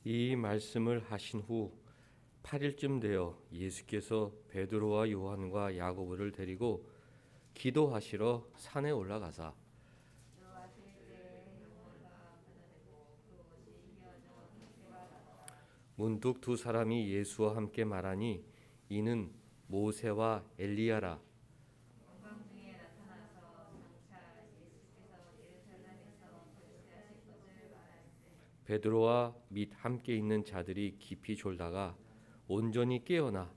이 말씀을 하신 후 8일쯤 되어 예수께서 베드로와 요한과 야고보를 데리고 기도하시러 산에 올라가사 문득 두 사람이 예수와 함께 말하니 이는 모세와 엘리야라. 베드로와 및 함께 있는 자들이 깊이 졸다가 온전히 깨어나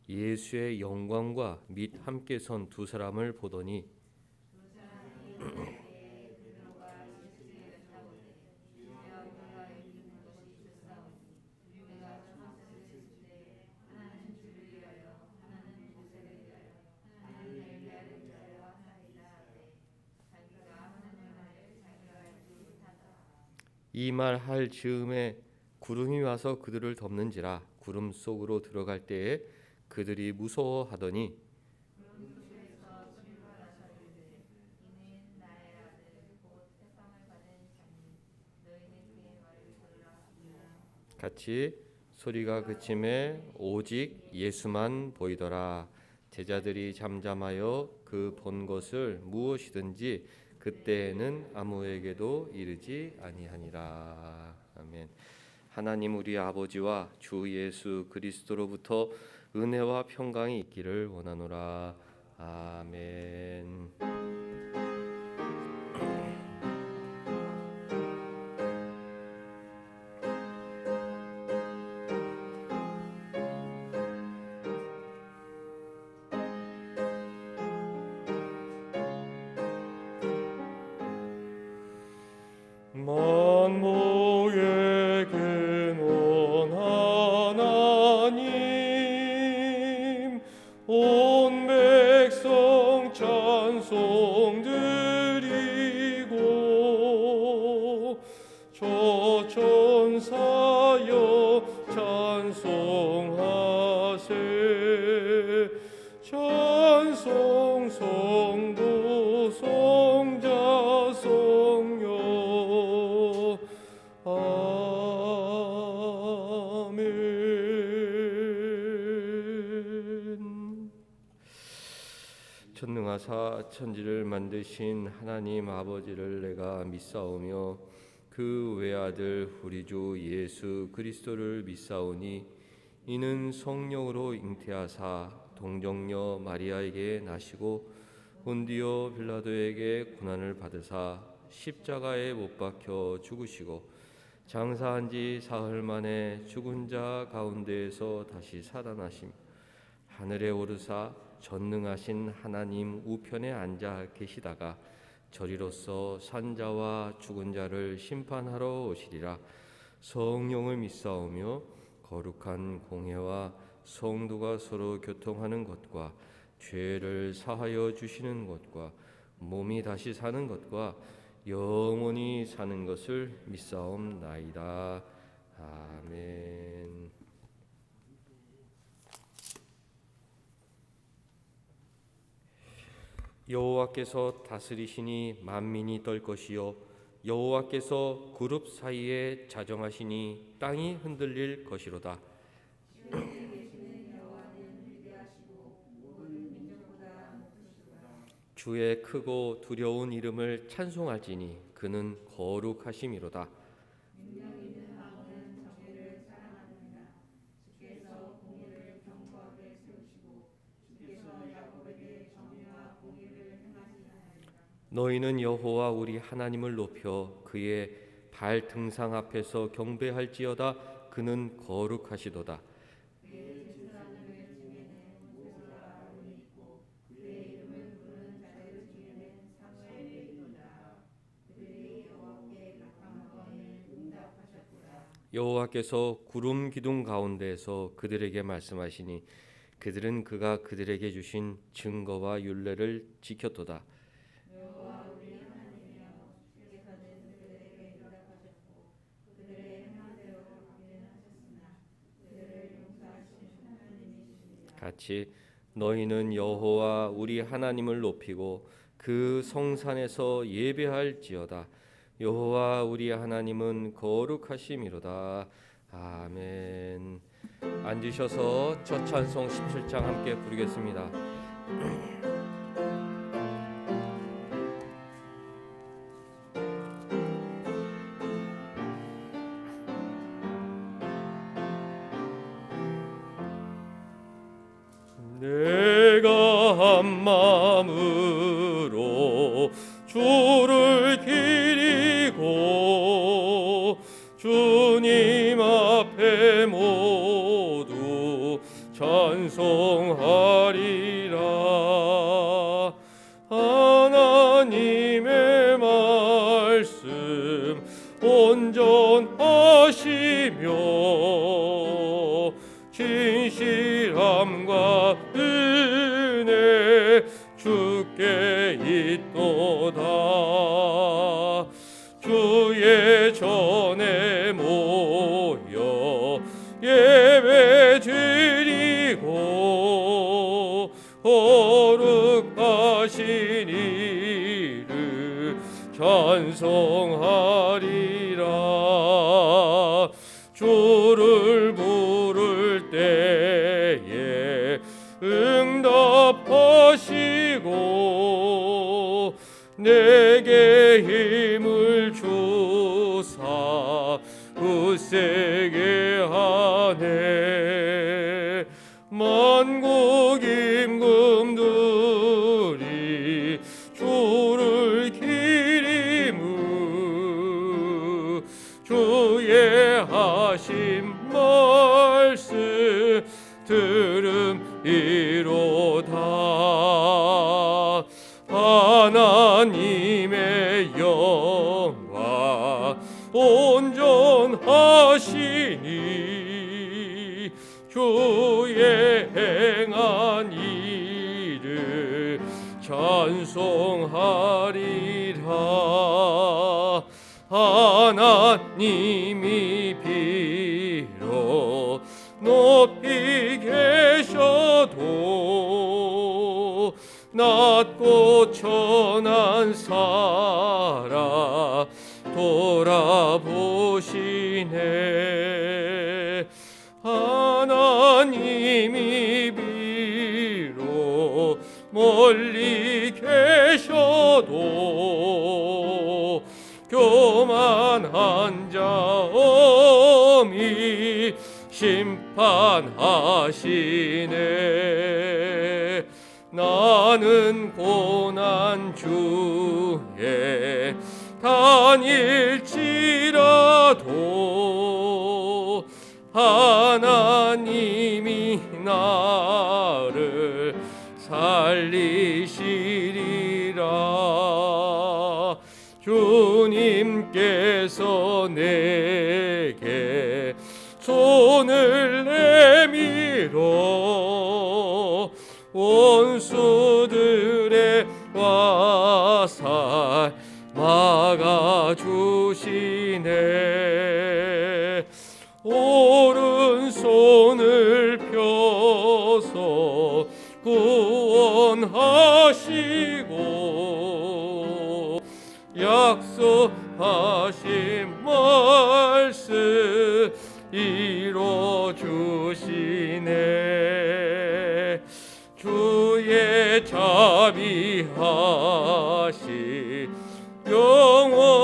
예수의 영광과 및 함께 선 두 사람을 보더니 이 말 할 즈음에 구름이 와서 그들을 덮는지라. 구름 속으로 들어갈 때에 그들이 무서워하더니 같이 소리가 그침에 오직 예수만 보이더라. 제자들이 잠잠하여 그 본 것을 무엇이든지 그때에는 아무에게도 이르지 아니하니라. 아멘. 하나님 우리 아버지와 주 예수 그리스도로부터 은혜와 평강이 있기를 원하노라. 아멘. 만목의 근원 하나님 온 백성 찬송 드리고 저 천사여 찬송하세 찬송 성부 성자 성령 아멘. 전능하사 천지를 만드신 하나님 아버지를 내가 믿사오며 그 외아들 우리 주 예수 그리스도를 믿사오니 이는 성령으로 잉태하사 동정녀 마리아에게 나시고 본디오 빌라도에게 고난을 받으사 십자가에 못 박혀 죽으시고 장사한 지 사흘 만에 죽은 자 가운데에서 다시 살아나심 하늘에 오르사 전능하신 하나님 우편에 앉아 계시다가 저리로서 산자와 죽은 자를 심판하러 오시리라. 성령을 믿사오며 거룩한 공회와 성도가 서로 교통하는 것과 죄를 사하여 주시는 것과 몸이 다시 사는 것과 영원히 사는 것을 믿사옵나이다. 아멘. 여호와께서 다스리시니 만민이 떨 것이요 여호와께서 그룹 사이에 자정하시니 땅이 흔들릴 것이로다. 주의 크고 두려운 이름을 찬송할지니 그는 거룩하심이로다. 너희는 여호와 우리 하나님을 높여 그의 발 등상 앞에서 경배할지어다. 그는 거룩하시도다. 여호와께서 구름 기둥 가운데에서 그들에게 말씀하시니 그들은 그가 그들에게 주신 증거와 율례를 지켰도다. 같이 너희는 여호와 우리 하나님을 높이고 그 성산에서 예배할지어다. 여호와 우리 하나님은 거룩하심이로다. 아멘. 앉으셔서 첫 찬송 17장 함께 부르겠습니다. 내가 한 마음으로 주를 기리고 주님 앞에 모두 찬송하리라. 하나님의 말씀 온전하시며 진실함과 은혜 주께 있도다. 주의 전에 모여 예배 드리고 거룩하신 이를 찬송하리라. 주를 부를 때에 응답하시고 내게 힘을 주사 굳세게 하네. 만국 임금들이 주를 기리무 주의 하신 말씀 들음이로다. 하나님의 영광 온전하시니 주의 행한 일을 찬송하리라. 하나님이 비록 높이 계셔도 낮고 천한 사람 돌아보시네. 하나님이 비록 멀리 계셔도 교만한 자 엄히 심판하시네. 나는 고난 중에 다닐지라도 하나님이 나를 살리시리라. 주님께서 내게 손을 내밀어 원수들의 화살 막아주시네. 오른손을 펴서 구원하시고 약속하신 말씀 이뤄주시네. 주의 자비하시 영원하시니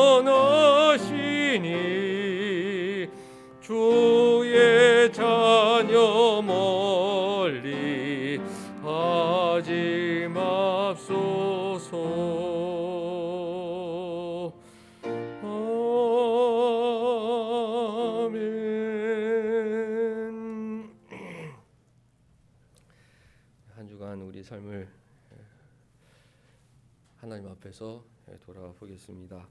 주의 자녀 멀리 하지 맙소서. 아멘. 한 주간 우리 삶을 하나님 앞에서 돌아보겠습니다.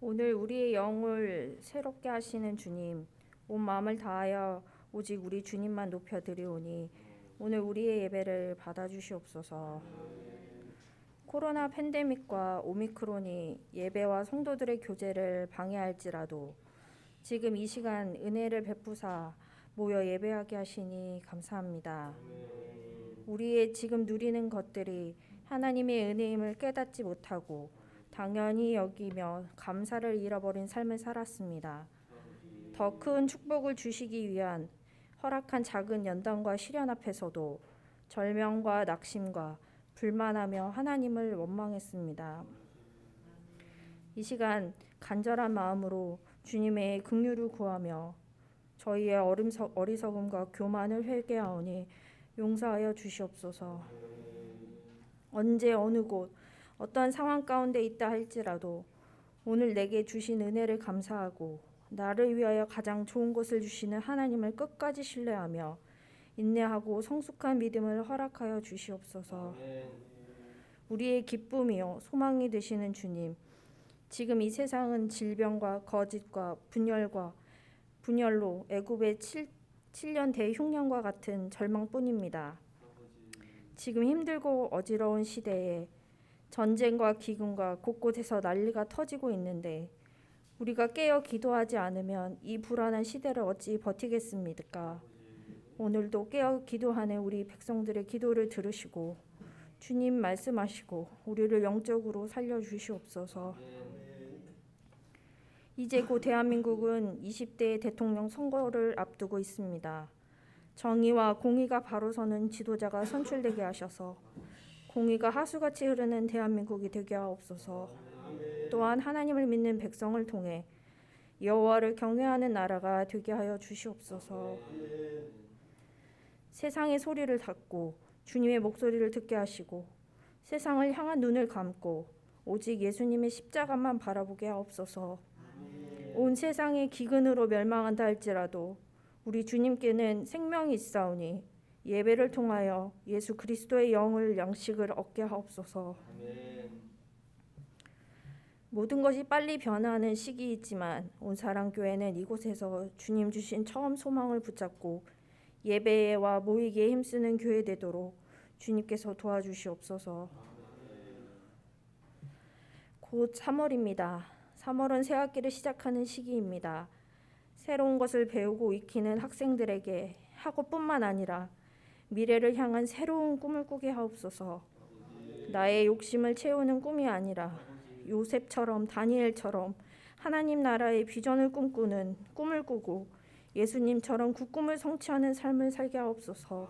오늘 우리의 영을 새롭게 하시는 주님, 온 마음을 다하여 오직 우리 주님만 높여드리오니 오늘 우리의 예배를 받아주시옵소서. 코로나 팬데믹과 오미크론이 예배와 성도들의 교제를 방해할지라도 지금 이 시간 은혜를 베푸사 모여 예배하게 하시니 감사합니다. 우리의 지금 누리는 것들이 하나님의 은혜임을 깨닫지 못하고 당연히 여기며 감사를 잃어버린 삶을 살았습니다. 더 큰 축복을 주시기 위한 허락한 작은 연단과 시련 앞에서도 절명과 낙심과 불만하며 하나님을 원망했습니다. 이 시간 간절한 마음으로 주님의 긍휼을 구하며 저희의 어리석음과 교만을 회개하오니 용서하여 주시옵소서. 언제 어느 곳 어떠한 상황 가운데 있다 할지라도 오늘 내게 주신 은혜를 감사하고 나를 위하여 가장 좋은 것을 주시는 하나님을 끝까지 신뢰하며 인내하고 성숙한 믿음을 허락하여 주시옵소서. 우리의 기쁨이요 소망이 되시는 주님, 지금 이 세상은 질병과 거짓과 분열로 애굽의 7년 대흉년과 같은 절망뿐입니다. 지금 힘들고 어지러운 시대에 전쟁과 기근과 곳곳에서 난리가 터지고 있는데 우리가 깨어 기도하지 않으면 이 불안한 시대를 어찌 버티겠습니까? 오늘도 깨어 기도하는 우리 백성들의 기도를 들으시고 주님 말씀하시고 우리를 영적으로 살려주시옵소서. 이제 곧 대한민국은 20대 대통령 선거를 앞두고 있습니다. 정의와 공의가 바로 서는 지도자가 선출되게 하셔서 공의가 하수같이 흐르는 대한민국이 되게 하옵소서. 또한 하나님을 믿는 백성을 통해 여호와를 경외하는 나라가 되게 하여 주시옵소서. 세상의 소리를 닫고 주님의 목소리를 듣게 하시고 세상을 향한 눈을 감고 오직 예수님의 십자가만 바라보게 하옵소서. 온 세상이 기근으로 멸망한다 할지라도 우리 주님께는 생명이 있사오니 예배를 통하여 예수 그리스도의 영을 양식을 얻게 하옵소서. 모든 것이 빨리 변화하는 시기이지만 온 사랑교회는 이곳에서 주님 주신 처음 소망을 붙잡고 예배와 모이기에 힘쓰는 교회 되도록 주님께서 도와주시옵소서. 곧 3월입니다. 3월은 새 학기를 시작하는 시기입니다. 새로운 것을 배우고 익히는 학생들에게 학업뿐만 아니라 미래를 향한 새로운 꿈을 꾸게 하옵소서. 나의 욕심을 채우는 꿈이 아니라 요셉처럼 다니엘처럼 하나님 나라의 비전을 꿈꾸는 꿈을 꾸고 예수님처럼 그 꿈을 성취하는 삶을 살게 하옵소서.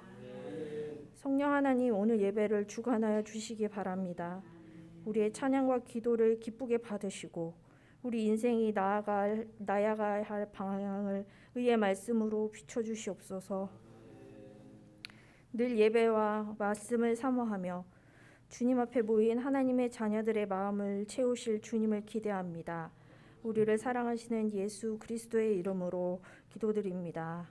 성령 하나님, 오늘 예배를 주관하여 주시기 바랍니다. 우리의 찬양과 기도를 기쁘게 받으시고 우리 인생이 나아가야 할 방향을 의의 말씀으로 비춰주시옵소서. 늘 예배와 말씀을 사모하며 주님 앞에 모인 하나님의 자녀들의 마음을 채우실 주님을 기대합니다. 우리를 사랑하시는 예수 그리스도의 이름으로 기도드립니다.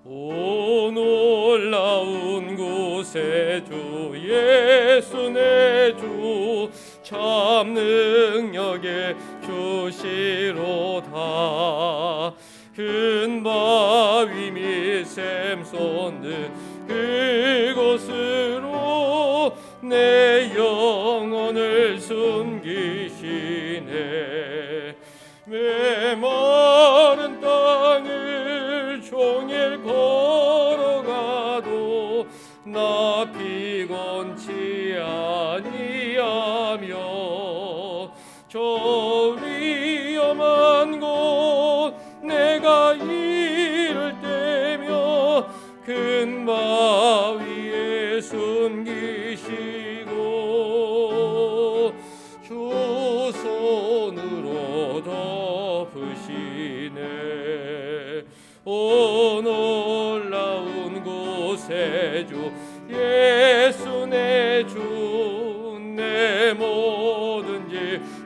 오 놀라운 곳에 주 예수 내 주 참 능력의 주시로다. 큰 바위 및 샘솟는 그곳으로 내 영혼을 숨기시네. 메마른 땅을 종일 걸어가도 나 피곤치 아니하며 저 위험한 곳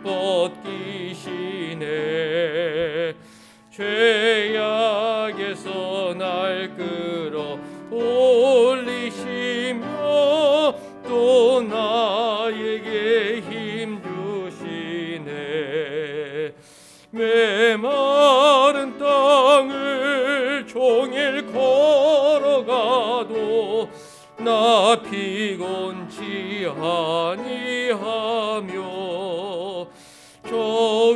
벗기시네. 죄악에서 날 끌어 올리시며 또 나에게 힘 주시네. 메마른 땅을 종일 걸어가도 나 피곤치 아니하며 저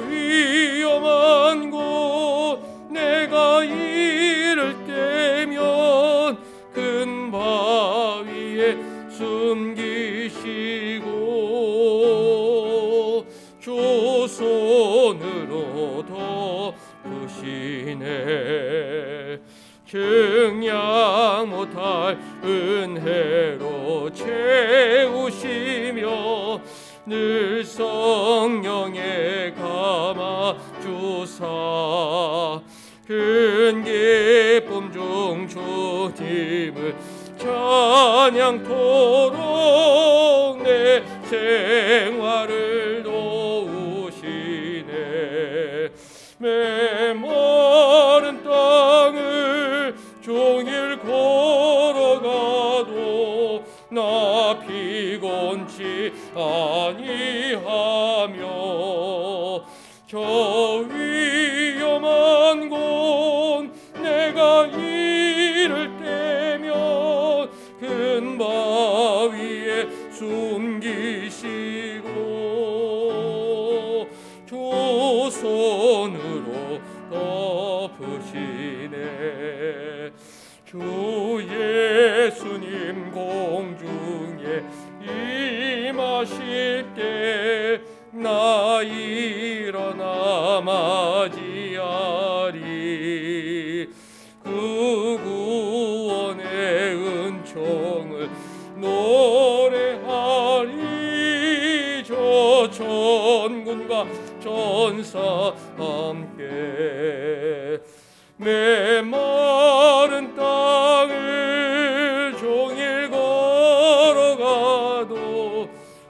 위험한 곳 내가 이를 때면 큰 바위에 숨기시고 조손으로 덮으시네. 증량 못할 은혜로 채우시며 늘 성령에 감아주사 큰 기쁨 중 주님을 찬양토록 내 생활을 도우시네. 메마른 땅을 종일 걸어가도 나 피곤치 아니하며 저 위험한 곳 내가 이를 때면 큰 바위에 숨기시고 조손으로 덮으시네. 주 예수님 공중에 임하실 때 나 일어나 맞이하리. 그 구원의 은총을 노래하리. 저 천군과 전사 함께 메마른 땅을 종일 걸어가도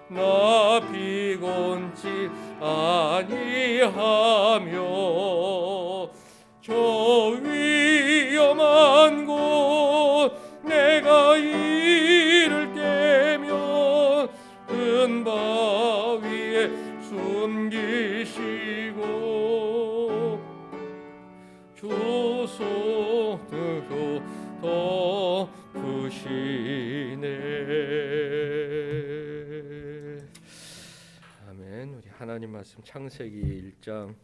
나 피곤치 아니하며 저 위험한 곳 내가 이를 때면 큰 바위에 숨기시고 조손으로 덮으시네. 아멘. 우리 하나님 말씀 창세기 1장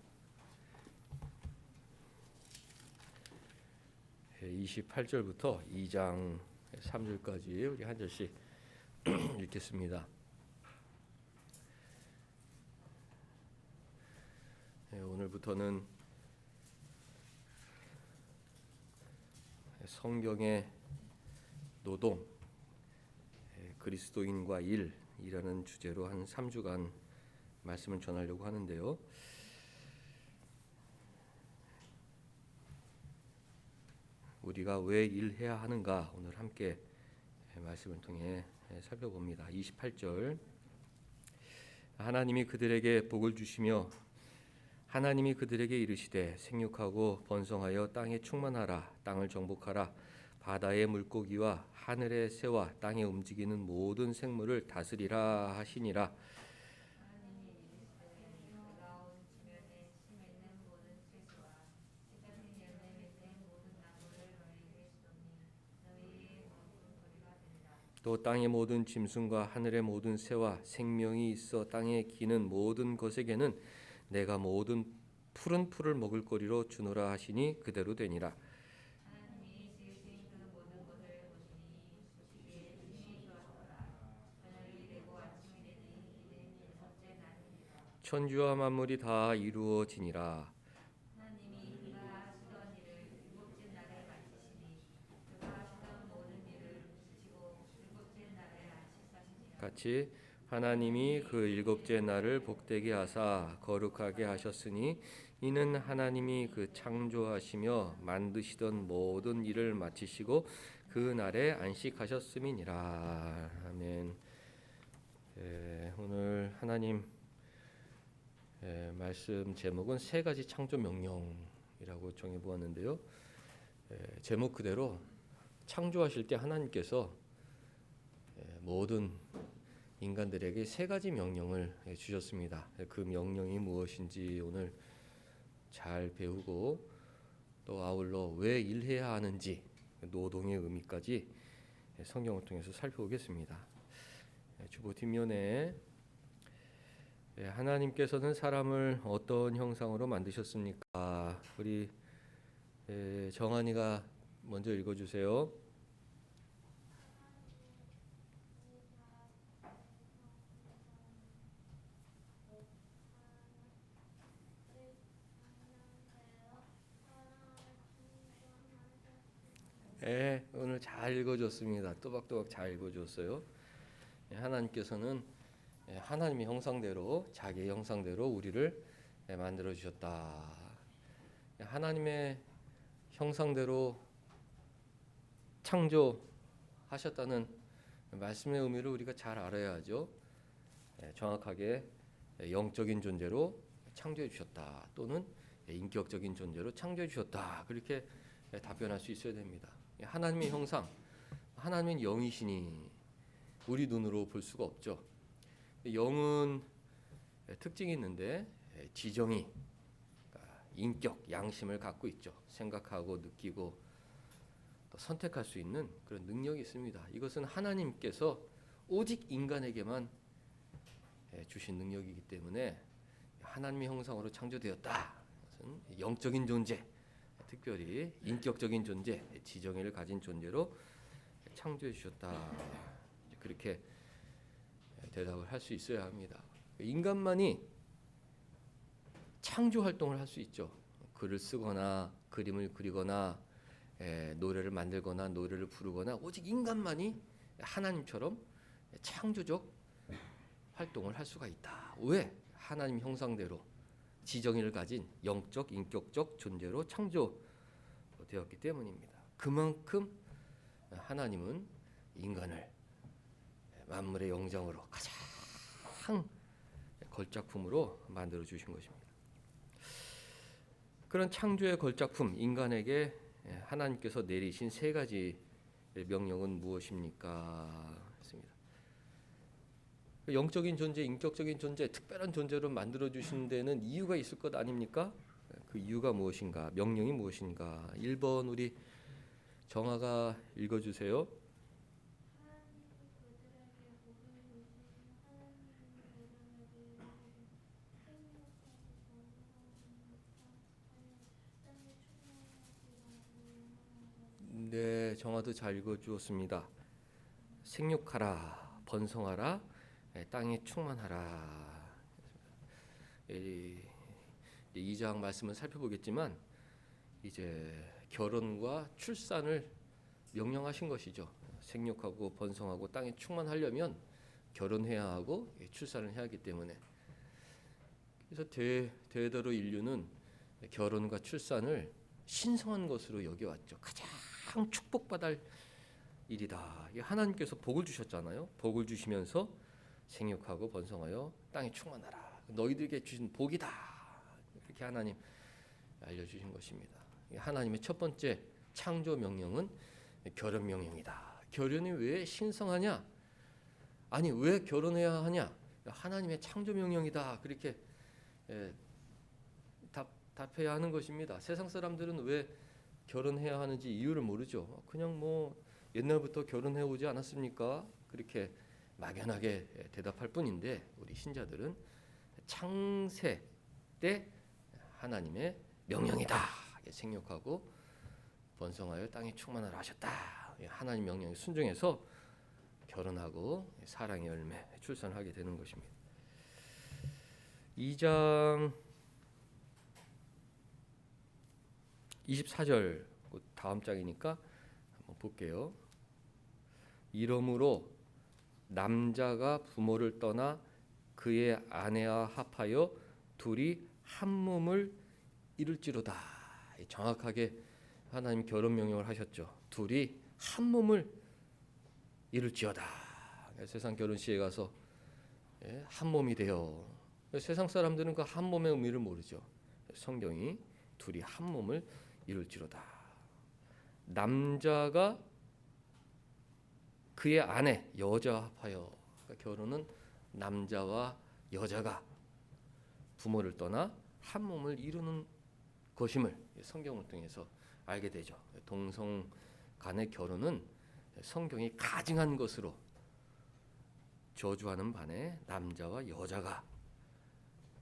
28절부터 2장 3절까지 우리 한 절씩 읽겠습니다. 오늘부터는 성경의 노동, 그리스도인과 일이라는 주제로 한 3주간 말씀을 전하려고 하는데요. 우리가 왜 일해야 하는가 오늘 함께 말씀을 통해 살펴봅니다. 28절 하나님이 그들에게 복을 주시며 하나님이 그들에게 이르시되 생육하고 번성하여 땅에 충만하라. 땅을 정복하라. 바다의 물고기와 하늘의 새와 땅에 움직이는 모든 생물을 다스리라 하시니라. 또 땅의 모든 짐승과 하늘의 모든 새와 생명이 있어 땅에 기는 모든 것에게는 내가 모든 푸른 풀을 먹을 거리로 주노라 하시니 그대로 되니라. 천지와 만물이 다 이루어지니라. 같이 하나님이 그 일곱째 날을 복되게 하사 거룩하게 하셨으니 이는 하나님이 그 창조하시며 만드시던 모든 일을 마치시고 그 날에 안식하셨음이니라. 아멘. 오늘 하나님 말씀 제목은 세 가지 창조 명령이라고 정해 보았는데요. 제목 그대로 창조하실 때 하나님께서 모든 인간들에게 세 가지 명령을 주셨습니다. 그 명령이 무엇인지 오늘 잘 배우고 또 아울러 왜 일해야 하는지 노동의 의미까지 성경을 통해서 살펴보겠습니다. 주보 뒷면에 하나님께서는 사람을 어떤 형상으로 만드셨습니까? 우리 정한이가 먼저 읽어주세요. 오늘 잘 읽어줬습니다. 또박또박 잘 읽어줬어요. 하나님께서는 하나님의 형상대로 자기의 형상대로 우리를 만들어 주셨다. 하나님의 형상대로 창조하셨다는 말씀의 의미를 우리가 잘 알아야죠. 정확하게 영적인 존재로 창조해 주셨다 또는 인격적인 존재로 창조해 주셨다 그렇게 답변할 수 있어야 됩니다. 하나님의 형상, 하나님은 영이시니 우리 눈으로 볼 수가 없죠. 영은 특징이 있는데 지정이, 인격, 양심을 갖고 있죠. 생각하고 느끼고 또 선택할 수 있는 그런 능력이 있습니다. 이것은 하나님께서 오직 인간에게만 주신 능력이기 때문에 하나님의 형상으로 창조되었다. 이것은 영적인 존재, 특별히 인격적인 존재, 지정의를 가진 존재로 창조해 주셨다. 그렇게 대답을 할 수 있어야 합니다. 인간만이 창조 활동을 할 수 있죠. 글을 쓰거나 그림을 그리거나 노래를 만들거나 노래를 부르거나 오직 인간만이 하나님처럼 창조적 활동을 할 수가 있다. 왜? 하나님 형상대로 지정의를 가진 영적, 인격적 존재로 창조되었기 때문입니다. 그만큼 하나님은 인간을 만물의 영장으로 가장 걸작품으로 만들어 주신 것입니다. 그런 창조의 걸작품 인간에게 하나님께서 내리신 세 가지 명령은 무엇입니까? 했습니다. 영적인 존재, 인격적인 존재, 특별한 존재로 만들어 주신 데는 이유가 있을 것 아닙니까? 그 이유가 무엇인가? 명령이 무엇인가? 1번 우리 정아가 읽어주세요. 네, 정아도 잘 읽어주었습니다. 생육하라, 번성하라, 땅에 충만하라. 2장 말씀을 살펴보겠지만 이제 결혼과 출산을 명령하신 것이죠. 생육하고 번성하고 땅에 충만하려면 결혼해야 하고 출산을 해야 하기 때문에 그래서 대대로 인류는 결혼과 출산을 신성한 것으로 여겨왔죠. 가장 축복받을 일이다. 하나님께서 복을 주셨잖아요. 복을 주시면서 생육하고 번성하여 땅에 충만하라. 너희들에게 주신 복이다. 그렇게 하나님 알려주신 것입니다. 하나님의 첫 번째 창조 명령은 결혼 명령이다. 결혼이 왜 신성하냐? 아니 왜 결혼해야 하냐? 하나님의 창조 명령이다. 그렇게 답해야 하는 것입니다. 세상 사람들은 왜 결혼해야 하는지 이유를 모르죠. 그냥 뭐 옛날부터 결혼해 오지 않았습니까? 그렇게 막연하게 대답할 뿐인데 우리 신자들은 창세 때 하나님의 명령이다. 생육하고 번성하여 땅에 충만하라 하셨다. 하나님 명령에 순종해서 결혼하고 사랑의 열매 출산하게 되는 것입니다. 2장 24절 다음 장이니까 한번 볼게요. 이러므로 남자가 부모를 떠나 그의 아내와 합하여 둘이 한 몸을 이룰지로다. 정확하게 하나님 결혼 명령을 하셨죠. 둘이 한 몸을 이룰지어다. 세상 결혼식에 가서 한 몸이 되어 세상 사람들은 그 한 몸의 의미를 모르죠. 성경이 둘이 한 몸을 이룰지로다. 남자가 그의 아내 여자와 합하여, 그러니까 결혼은 남자와 여자가 부모를 떠나 한 몸을 이루는 것임을 성경을 통해서 알게 되죠. 동성 간의 결혼은 성경이 가증한 것으로 저주하는 반에 남자와 여자가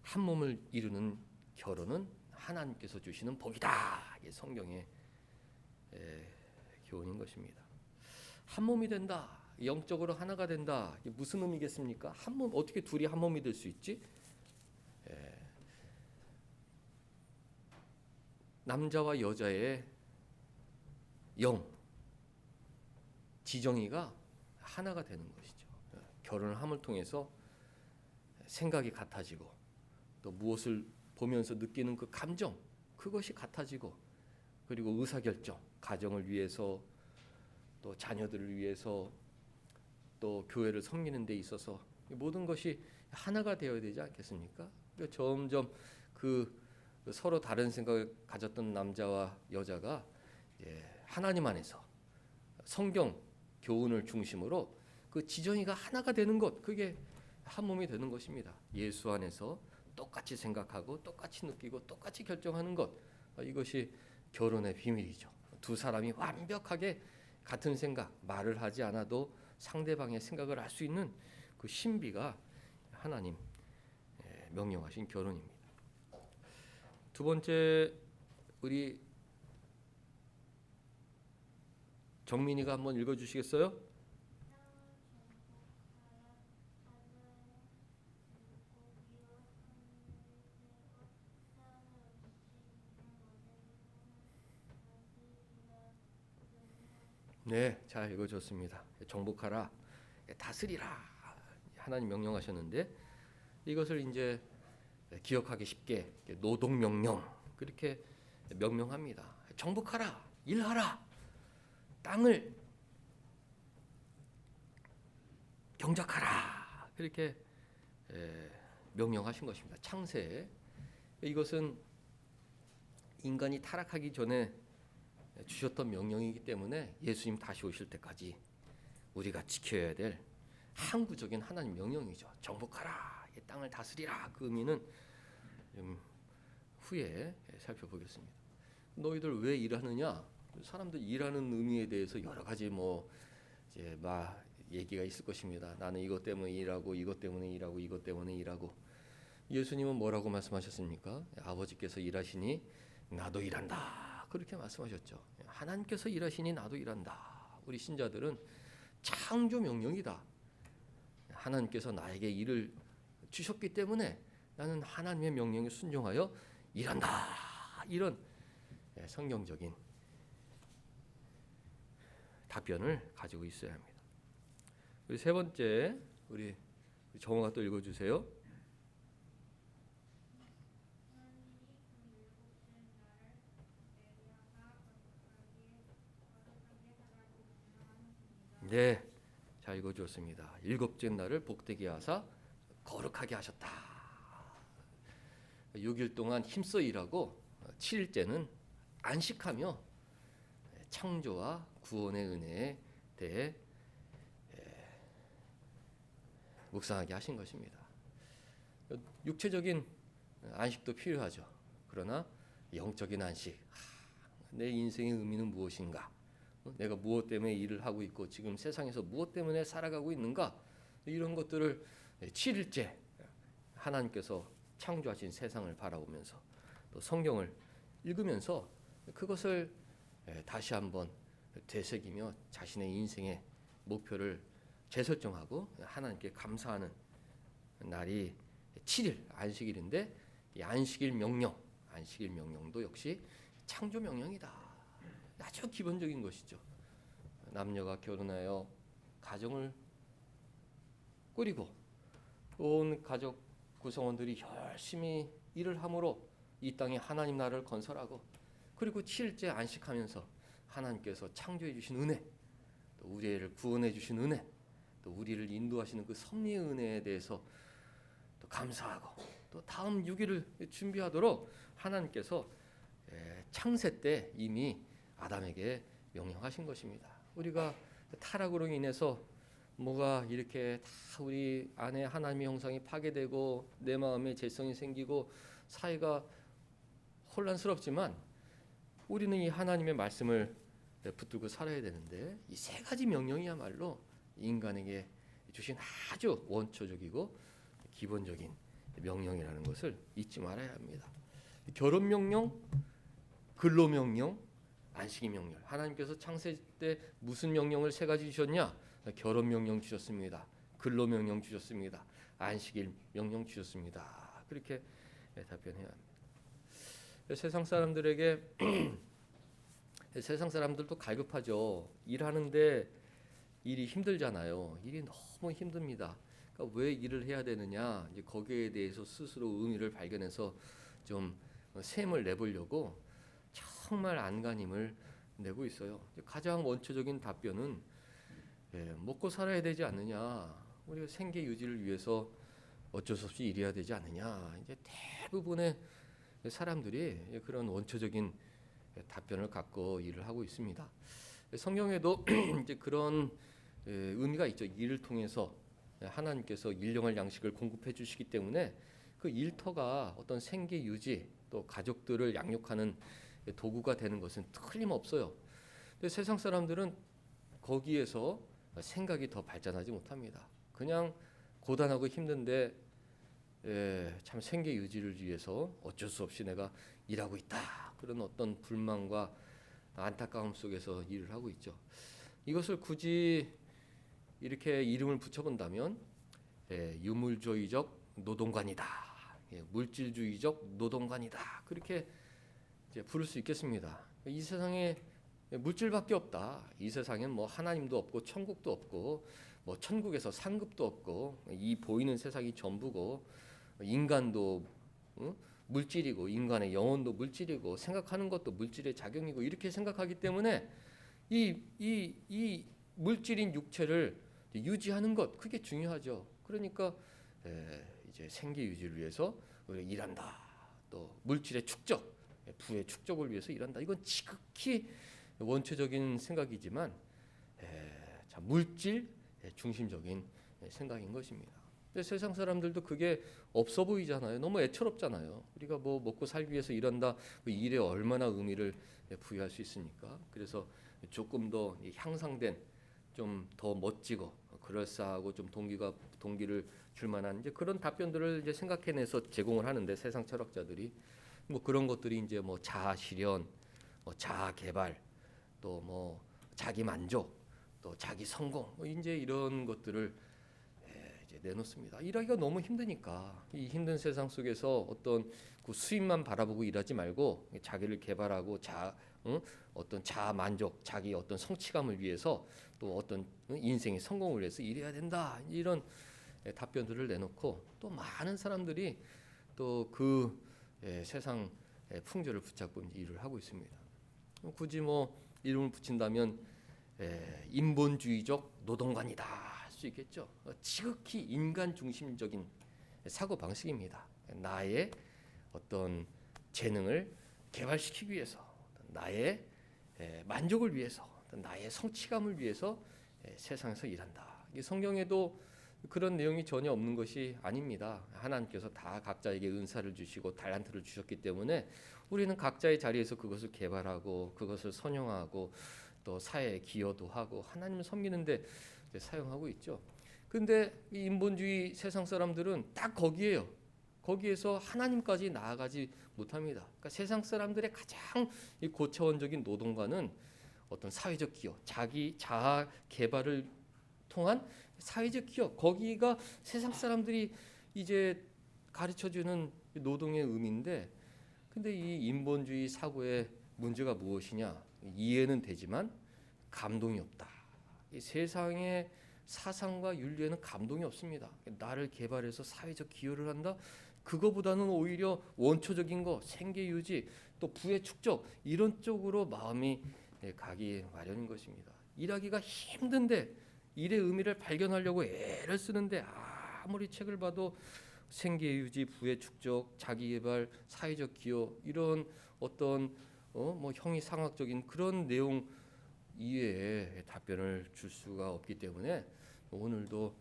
한 몸을 이루는 결혼은 하나님께서 주시는 복이다. 이게 성경의 교훈인 것입니다. 한 몸이 된다. 영적으로 하나가 된다. 이게 무슨 의미겠습니까? 한 몸, 어떻게 둘이 한 몸이 될 수 있지? 남자와 여자의 영, 지정이가 하나가 되는 것이죠. 결혼을 함을 통해서 생각이 같아지고 또 무엇을 보면서 느끼는 그 감정, 그것이 같아지고, 그리고 의사결정, 가정을 위해서 또 자녀들을 위해서 또 교회를 섬기는 데 있어서 모든 것이 하나가 되어야 되지 않겠습니까? 그러니까 점점 그 서로 다른 생각을 가졌던 남자와 여자가 하나님 안에서 성경 교훈을 중심으로 그 지정이가 하나가 되는 것, 그게 한 몸이 되는 것입니다. 예수 안에서 똑같이 생각하고 똑같이 느끼고 똑같이 결정하는 것, 이것이 결혼의 비밀이죠. 두 사람이 완벽하게 같은 생각, 말을 하지 않아도 상대방의 생각을 알 수 있는 그 신비가 하나님 명령하신 결혼입니다. 두 번째, 우리 정민이가 한번 읽어주시겠어요? 네, 잘 읽어줬습니다. 정복하라, 다스리라, 하나님 명령하셨는데 이것을 이제 기억하기 쉽게 노동명령, 그렇게 명령합니다. 정복하라, 일하라, 땅을 경작하라, 그렇게 명령하신 것입니다. 창세에. 이것은 인간이 타락하기 전에 주셨던 명령이기 때문에 예수님 다시 오실 때까지 우리가 지켜야 될 항구적인 하나님 명령이죠. 정복하라, 이 땅을 다스리라. 그 의미는 후에 살펴보겠습니다. 너희들 왜 일하느냐? 사람들 일하는 의미에 대해서 여러 가지 이제 얘기가 있을 것입니다. 나는 이것 때문에 일하고, 이것 때문에 일하고, 이것 때문에 일하고. 예수님은 뭐라고 말씀하셨습니까? 아버지께서 일하시니 나도 일한다, 그렇게 말씀하셨죠. 하나님께서 일하시니 나도 일한다. 우리 신자들은 창조 명령이다. 하나님께서 나에게 일을 주셨기 때문에 나는 하나님의 명령에 순종하여 일한다. 이런 성경적인 답변을 가지고 있어야 합니다. 우리 세 번째, 우리 정호가 또 읽어주세요. 네, 잘 읽어주었습니다. 일곱째 날을 복되게 하사 거룩하게 하셨다. 6일 동안 힘써 일하고 7일째는 안식하며 창조와 구원의 은혜에 대해 묵상하게 하신 것입니다. 육체적인 안식도 필요하죠. 그러나 영적인 안식, 내 인생의 의미는 무엇인가? 내가 무엇 때문에 일을 하고 있고 지금 세상에서 무엇 때문에 살아가고 있는가? 이런 것들을 7일째 하나님께서 창조하신 세상을 바라보면서 또 성경을 읽으면서 그것을 다시 한번 되새기며 자신의 인생의 목표를 재설정하고 하나님께 감사하는 날이 7일 안식일인데, 이 안식일 명령도 역시 창조 명령이다. 아주 기본적인 것이죠. 남녀가 결혼하여 가정을 꾸리고 온 가족 구성원들이 열심히 일을 함으로 이 땅에 하나님 나라를 건설하고, 그리고 7일째 안식하면서 하나님께서 창조해 주신 은혜, 또 우리를 구원해 주신 은혜, 또 우리를 인도하시는 그 섭리의 은혜에 대해서 또 감사하고 또 다음 6일을 준비하도록 하나님께서 창세 때 이미 아담에게 명령하신 것입니다. 우리가 타락으로 인해서 뭐가 이렇게 다 우리 안에 하나님의 형상이 파괴되고 내 마음에 죄성이 생기고 사이가 혼란스럽지만 우리는 이 하나님의 말씀을 붙들고 살아야 되는데 이 세 가지 명령이야말로 인간에게 주신 아주 원초적이고 기본적인 명령이라는 것을 잊지 말아야 합니다. 결혼 명령, 근로 명령, 안식의 명령. 하나님께서 창세 때 무슨 명령을 세 가지 주셨냐? 결혼 명령 주셨습니다. 근로 명령 주셨습니다. 안식일 명령 주셨습니다. 그렇게 답변해야 합니다. 세상 사람들에게 세상 사람들도 갈급하죠. 일하는데 일이 힘들잖아요. 일이 너무 힘듭니다. 그러니까 왜 일을 해야 되느냐? 이제 거기에 대해서 스스로 의미를 발견해서 좀 셈을 내보려고 정말 안간힘을 내고 있어요. 가장 원초적인 답변은 먹고 살아야 되지 않느냐? 우리가 생계 유지를 위해서 어쩔 수 없이 일해야 되지 않느냐? 이제 대부분의 사람들이 그런 원초적인 답변을 갖고 일을 하고 있습니다. 성경에도 이제 그런 의미가 있죠. 일을 통해서 하나님께서 일용할 양식을 공급해 주시기 때문에 그 일터가 어떤 생계 유지 또 가족들을 양육하는 도구가 되는 것은 틀림없어요. 근데 세상 사람들은 거기에서 생각이 더 발전하지 못합니다. 그냥 고단하고 힘든데 참 생계 유지를 위해서 어쩔 수 없이 내가 일하고 있다. 그런 어떤 불만과 안타까움 속에서 일을 하고 있죠. 이것을 굳이 이렇게 이름을 붙여본다면 유물주의적 노동관이다. 물질주의적 노동관이다. 그렇게 이제 부를 수 있겠습니다. 이 세상에 물질밖에 없다. 이 세상엔 뭐 하나님도 없고 천국도 없고 뭐 천국에서 상급도 없고 이 보이는 세상이 전부고 인간도 물질이고 인간의 영혼도 물질이고 생각하는 것도 물질의 작용이고 이렇게 생각하기 때문에 이 물질인 육체를 유지하는 것 그게 중요하죠. 그러니까 이제 생계 유지를 위해서 우리가 일한다. 또 물질의 축적, 부의 축적을 위해서 일한다. 이건 지극히 원초적인 생각이지만 참 물질 중심적인 생각인 것입니다. 세상 사람들도 그게 없어 보이잖아요. 너무 애처롭잖아요. 우리가 뭐 먹고 살기 위해서 일한다. 그 일에 얼마나 의미를 부여할 수 있습니까? 그래서 조금 더 향상된 좀 더 멋지고 그럴싸하고 좀 동기를 줄 만한 이제 그런 답변들을 이제 생각해내서 제공을 하는데 세상 철학자들이 뭐 그런 것들이 이제 뭐 자아 실현, 뭐 자아 개발, 또 뭐 자기 만족, 또 자기 성공, 뭐 이제 이런 것들을 이제 내놓습니다. 일하기가 너무 힘드니까 이 힘든 세상 속에서 어떤 그 수입만 바라보고 일하지 말고 자기를 개발하고 어떤 자아 만족, 자기 어떤 성취감을 위해서 또 어떤 인생의 성공을 위해서 일해야 된다. 이런 답변들을 내놓고 또 많은 사람들이 또 그 세상 풍조를 붙잡고 이제 일을 하고 있습니다. 굳이 뭐 이름을 붙인다면 인본주의적 노동관이다 할 수 있겠죠. 지극히 인간 중심적인 사고 방식입니다. 나의 어떤 재능을 개발시키기 위해서, 나의 만족을 위해서, 나의 성취감을 위해서 세상에서 일한다. 이 성경에도 그런 내용이 전혀 없는 것이 아닙니다. 하나님께서 다 각자에게 은사를 주시고 달란트를 주셨기 때문에 우리는 각자의 자리에서 그것을 개발하고 그것을 선용하고 또 사회에 기여도 하고 하나님을 섬기는데 사용하고 있죠. 근데 이 인본주의 세상 사람들은 딱 거기에요. 거기에서 하나님까지 나아가지 못합니다. 그러니까 세상 사람들의 가장 이 고차원적인 노동과는 어떤 사회적 기여, 자기 자아 개발을 통한 사회적 기여, 거기가 세상 사람들이 이제 가르쳐주는 노동의 의미인데, 근데 이 인본주의 사고의 문제가 무엇이냐? 이해는 되지만 감동이 없다. 이 세상의 사상과 윤리에는 감동이 없습니다. 나를 개발해서 사회적 기여를 한다. 그거보다는 오히려 원초적인 거, 생계 유지, 또 부의 축적 이런 쪽으로 마음이 가기 마련인 것입니다. 일하기가 힘든데 일의 의미를 발견하려고 애를 쓰는데 아무리 책을 봐도 생계 유지, 부의 축적, 자기 개발, 사회적 기여 이런 어떤 뭐 형이상학적인 그런 내용 이외에 답변을 줄 수가 없기 때문에 오늘도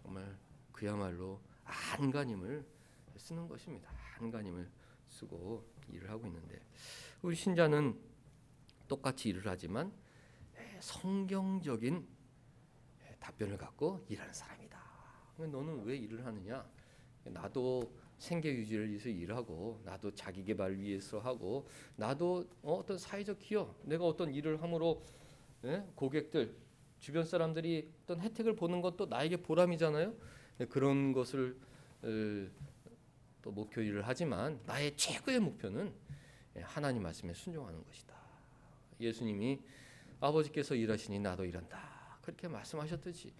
정말 그야말로 안간힘을 쓰는 것입니다. 안간힘을 쓰고 일을 하고 있는데 우리 신자는 똑같이 일을 하지만 성경적인 답변을 갖고 일하는 사람이다. 너는 왜 일을 하느냐? 나도 생계 유지를 위해서 일하고 나도 자기 개발 위해서 하고 나도 어떤 사회적 기여, 내가 어떤 일을 함으로 고객들, 주변 사람들이 어떤 혜택을 보는 것도 나에게 보람이잖아요. 그런 것을 또 목표 일을 하지만 나의 최고의 목표는 하나님 말씀에 순종하는 것이다. 예수님이 아버지께서 일하시니 나도 일한다. 그렇게 말씀하셨듯이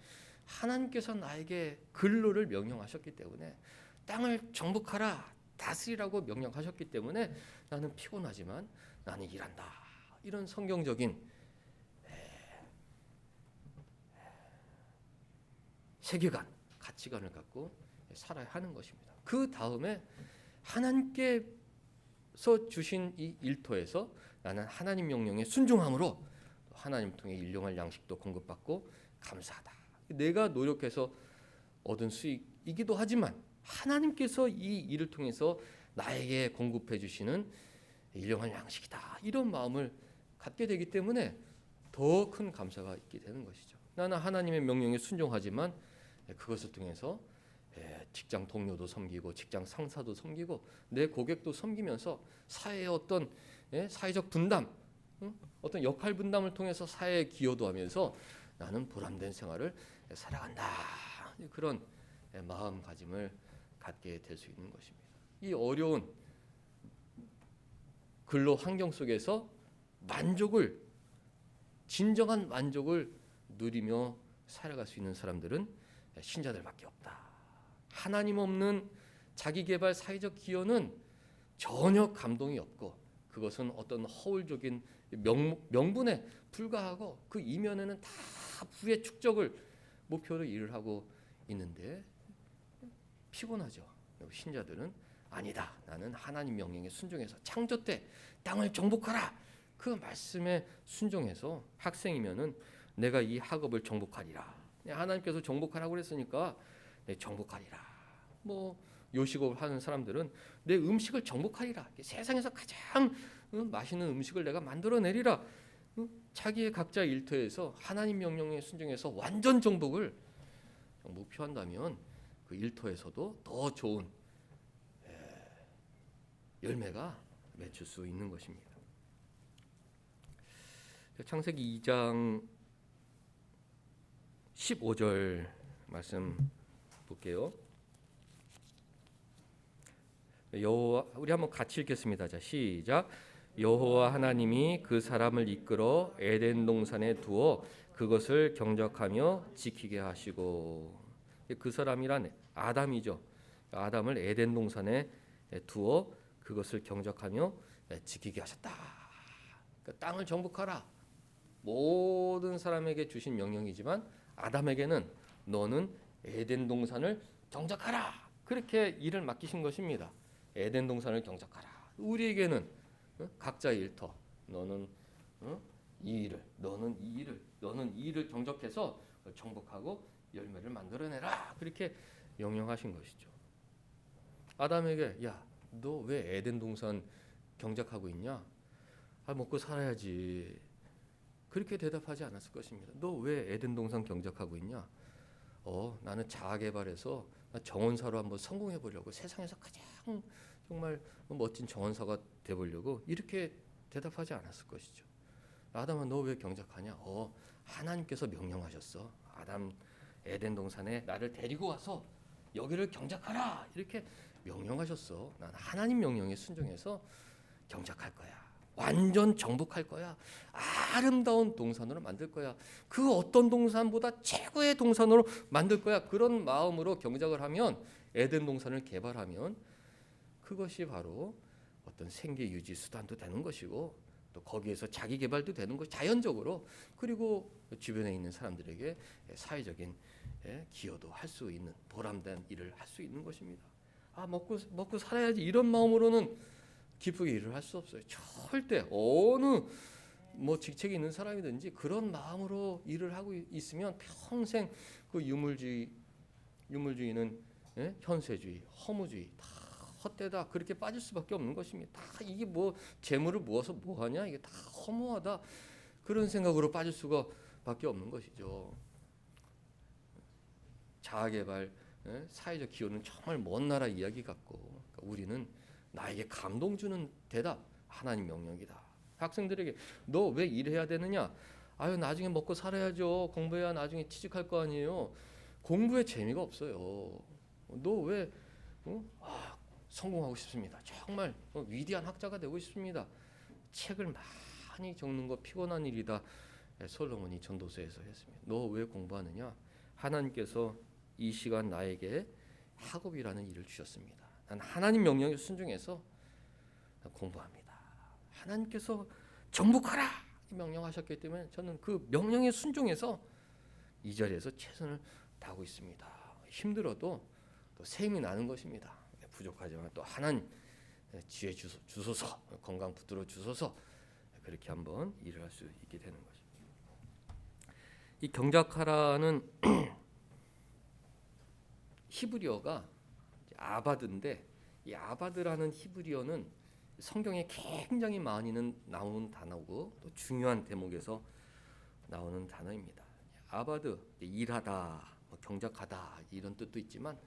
하나님께서 나에게 근로를 명령하셨기 때문에 땅을 정복하라, 다스리라고 명령하셨기 때문에 나는 피곤하지만 나는 일한다. 이런 성경적인 세계관, 가치관을 갖고 살아야 하는 것입니다. 그 다음에 하나님께서 주신 이 일터에서 나는 하나님 명령에 순종함으로 하나님 통해 일용할 양식도 공급받고 감사하다. 내가 노력해서 얻은 수익이기도 하지만 하나님께서 이 일을 통해서 나에게 공급해 주시는 일용할 양식이다. 이런 마음을 갖게 되기 때문에 더 큰 감사가 있게 되는 것이죠. 나는 하나님의 명령에 순종하지만 그것을 통해서 직장 동료도 섬기고 직장 상사도 섬기고 내 고객도 섬기면서 사회의 어떤 사회적 분담, 어떤 역할 분담을 통해서 사회에 기여도 하면서 나는 보람된 생활을 살아간다. 그런 마음가짐을 갖게 될 수 있는 것입니다. 이 어려운 근로 환경 속에서 진정한 만족을 누리며 살아갈 수 있는 사람들은 신자들밖에 없다. 하나님 없는 자기개발 사회적 기여는 전혀 감동이 없고 그것은 어떤 허울적인 명분에 불과하고 그 이면에는 다 부의 축적을 목표로 일을 하고 있는데 피곤하죠. 신자들은 아니다. 나는 하나님 명령에 순종해서 창조 때 땅을 정복하라. 그 말씀에 순종해서 학생이면은 내가 이 학업을 정복하리라. 하나님께서 정복하라고 그랬으니까 내 정복하리라. 뭐 요식업을 하는 사람들은 내 음식을 정복하리라. 세상에서 가장 맛있는 음식을 내가 만들어내리라. 자기의 각자 일터에서 하나님 명령에 순종해서 완전 정복을 목표한다면 그 일터에서도 더 좋은 열매가 맺을 수 있는 것입니다. 창세기 2장 15절 말씀 볼게요. 여호와, 우리 한번 같이 읽겠습니다. 자, 시작. 여호와 하나님이 그 사람을 이끌어 에덴 동산에 두어 그것을 경작하며 지키게 하시고, 그 사람이란 아담이죠. 아담을 에덴 동산에 두어 그것을 경작하며 지키게 하셨다. 그러니까 땅을 정복하라. 모든 사람에게 주신 명령이지만 아담에게는 너는 에덴 동산을 경작하라. 그렇게 일을 맡기신 것입니다. 에덴 동산을 경작하라. 우리에게는 각자의 일터. 너는 이 일을, 너는 이 일을, 너는 이 일을 경작해서 정복하고 열매를 만들어내라. 그렇게 명령하신 것이죠. 아담에게 야, 너 왜 에덴 동산 경작하고 있냐? 먹고 살아야지. 그렇게 대답하지 않았을 것입니다. 너 왜 에덴 동산 경작하고 있냐? 나는 자아개발해서 정원사로 한번 성공해 보려고, 세상에서 가장 정말 멋진 정원사가 돼 보려고, 이렇게 대답하지 않았을 것이죠. 아담아, 너 왜 경작하냐? 하나님께서 명령하셨어. 아담, 에덴 동산에 나를 데리고 와서 여기를 경작하라. 이렇게 명령하셨어. 난 하나님 명령에 순종해서 경작할 거야. 완전 정복할 거야. 아름다운 동산으로 만들 거야. 그 어떤 동산보다 최고의 동산으로 만들 거야. 그런 마음으로 경작을 하면, 에덴 동산을 개발하면 그것이 바로 어떤 생계 유지 수단도 되는 것이고, 또 거기에서 자기 개발도 되는 것, 자연적으로. 그리고 주변에 있는 사람들에게 사회적인 기여도 할 수 있는, 보람된 일을 할 수 있는 것입니다. 먹고 살아야지 이런 마음으로는 기쁘게 일을 할 수 없어요. 절대 어느 뭐 직책이 있는 사람이든지 그런 마음으로 일을 하고 있으면 평생 그 유물주의는 현세주의, 허무주의 다 헛되다 그렇게 빠질 수밖에 없는 것입니다. 다 이게 뭐 재물을 모아서 뭐 하냐 이게 다 허무하다 그런 생각으로 빠질 수밖에 없는 것이죠. 자아개발, 사회적 기여는 정말 먼 나라 이야기 같고 그러니까 우리는 나에게 감동 주는 대답 하나님 명령이다. 학생들에게 너 왜 일해야 되느냐? 아유 나중에 먹고 살아야죠. 공부해야 나중에 취직할 거 아니에요. 공부에 재미가 없어요. 너 왜 성공하고 싶습니다. 정말 위대한 학자가 되고 싶습니다. 책을 많이 적는 거 피곤한 일이다. 솔로몬이 전도서에서 했습니다. 너 왜 공부하느냐? 하나님께서 이 시간 나에게 학업이라는 일을 주셨습니다. 난 하나님 명령에 순종해서 공부합니다. 하나님께서 정복하라 명령하셨기 때문에 저는 그 명령에 순종해서 이 자리에서 최선을 다하고 있습니다. 힘들어도 또 셈이 나는 것입니다. 부족하지만 또 하나님 지혜 주소서, 건강 붙들어 주소서 그렇게 한번 일을 할 수 있게 되는 것입니다. 이 경작하라는 히브리어가 아바드인데 이 아바드라는 히브리어는 성경에 굉장히 많이 나오는 단어고 또 중요한 대목에서 나오는 단어입니다. 아바드 일하다, 경작하다 이런 뜻도 있지만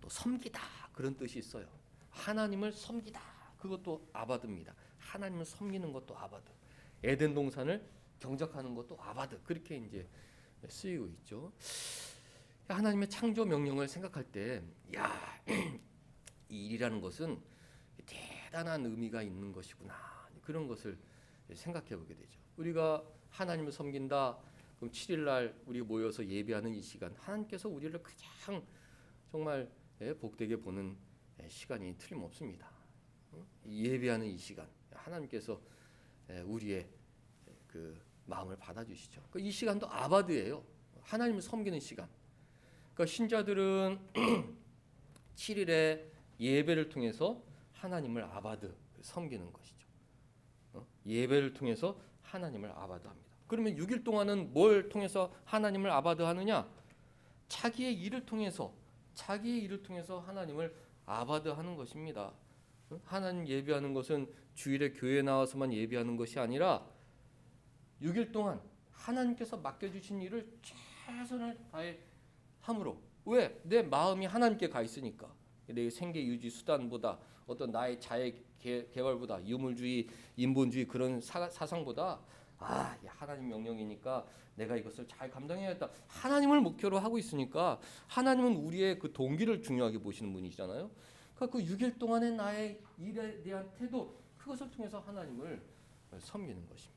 또 섬기다 그런 뜻이 있어요. 하나님을 섬기다 그것도 아바드입니다. 하나님을 섬기는 것도 아바드. 에덴 동산을 경작하는 것도 아바드 그렇게 이제 쓰이고 있죠. 하나님의 창조 명령을 생각할 때, 이 일이라는 것은 대단한 의미가 있는 것이구나 그런 것을 생각해 보게 되죠. 우리가 하나님을 섬긴다. 그럼 7일 날 우리 모여서 예배하는 이 시간, 하나님께서 우리를 가장 정말 복되게 보는 시간이 틀림없습니다. 예배하는 이 시간, 하나님께서 우리의 그 마음을 받아주시죠. 이 시간도 아바드예요. 하나님을 섬기는 시간. 그러니까 신자들은 7일에 예배를 통해서 하나님을 아바드 섬기는 것이죠. 예배를 통해서 하나님을 아바드합니다. 그러면 6일 동안은 뭘 통해서 하나님을 아바드하느냐? 자기의 일을 통해서 하나님을 아바드하는 것입니다. 하나님 예배하는 것은 주일에 교회에 나와서만 예배하는 것이 아니라 6일 동안 하나님께서 맡겨주신 일을 최선을 다해 함으로 왜? 내 마음이 하나님께 가 있으니까 내 생계 유지 수단보다 어떤 나의 자의 개발보다 유물주의, 인본주의 그런 사상보다 하나님 명령이니까 내가 이것을 잘 감당해야겠다. 하나님을 목표로 하고 있으니까 하나님은 우리의 그 동기를 중요하게 보시는 분이시잖아요. 그러니까 그 6일 동안의 나의 일에 대한 태도 그것을 통해서 하나님을 섬기는 것입니다.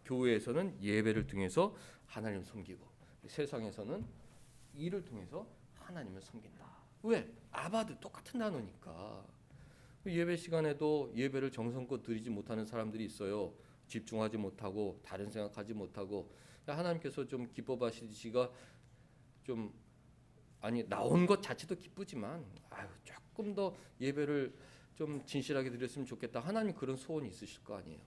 교회에서는 예배를 통해서 하나님을 섬기고 세상에서는 일을 통해서 하나님을 섬긴다. 왜? 아바드 똑같은 단어니까. 예배 시간에도 예배를 정성껏 드리지 못하는 사람들이 있어요. 집중하지 못하고 다른 생각하지 못하고 하나님께서 좀 기뻐하시기가 좀 나온 것 자체도 기쁘지만 조금 더 예배를 좀 진실하게 드렸으면 좋겠다. 하나님 그런 소원이 있으실 거 아니에요.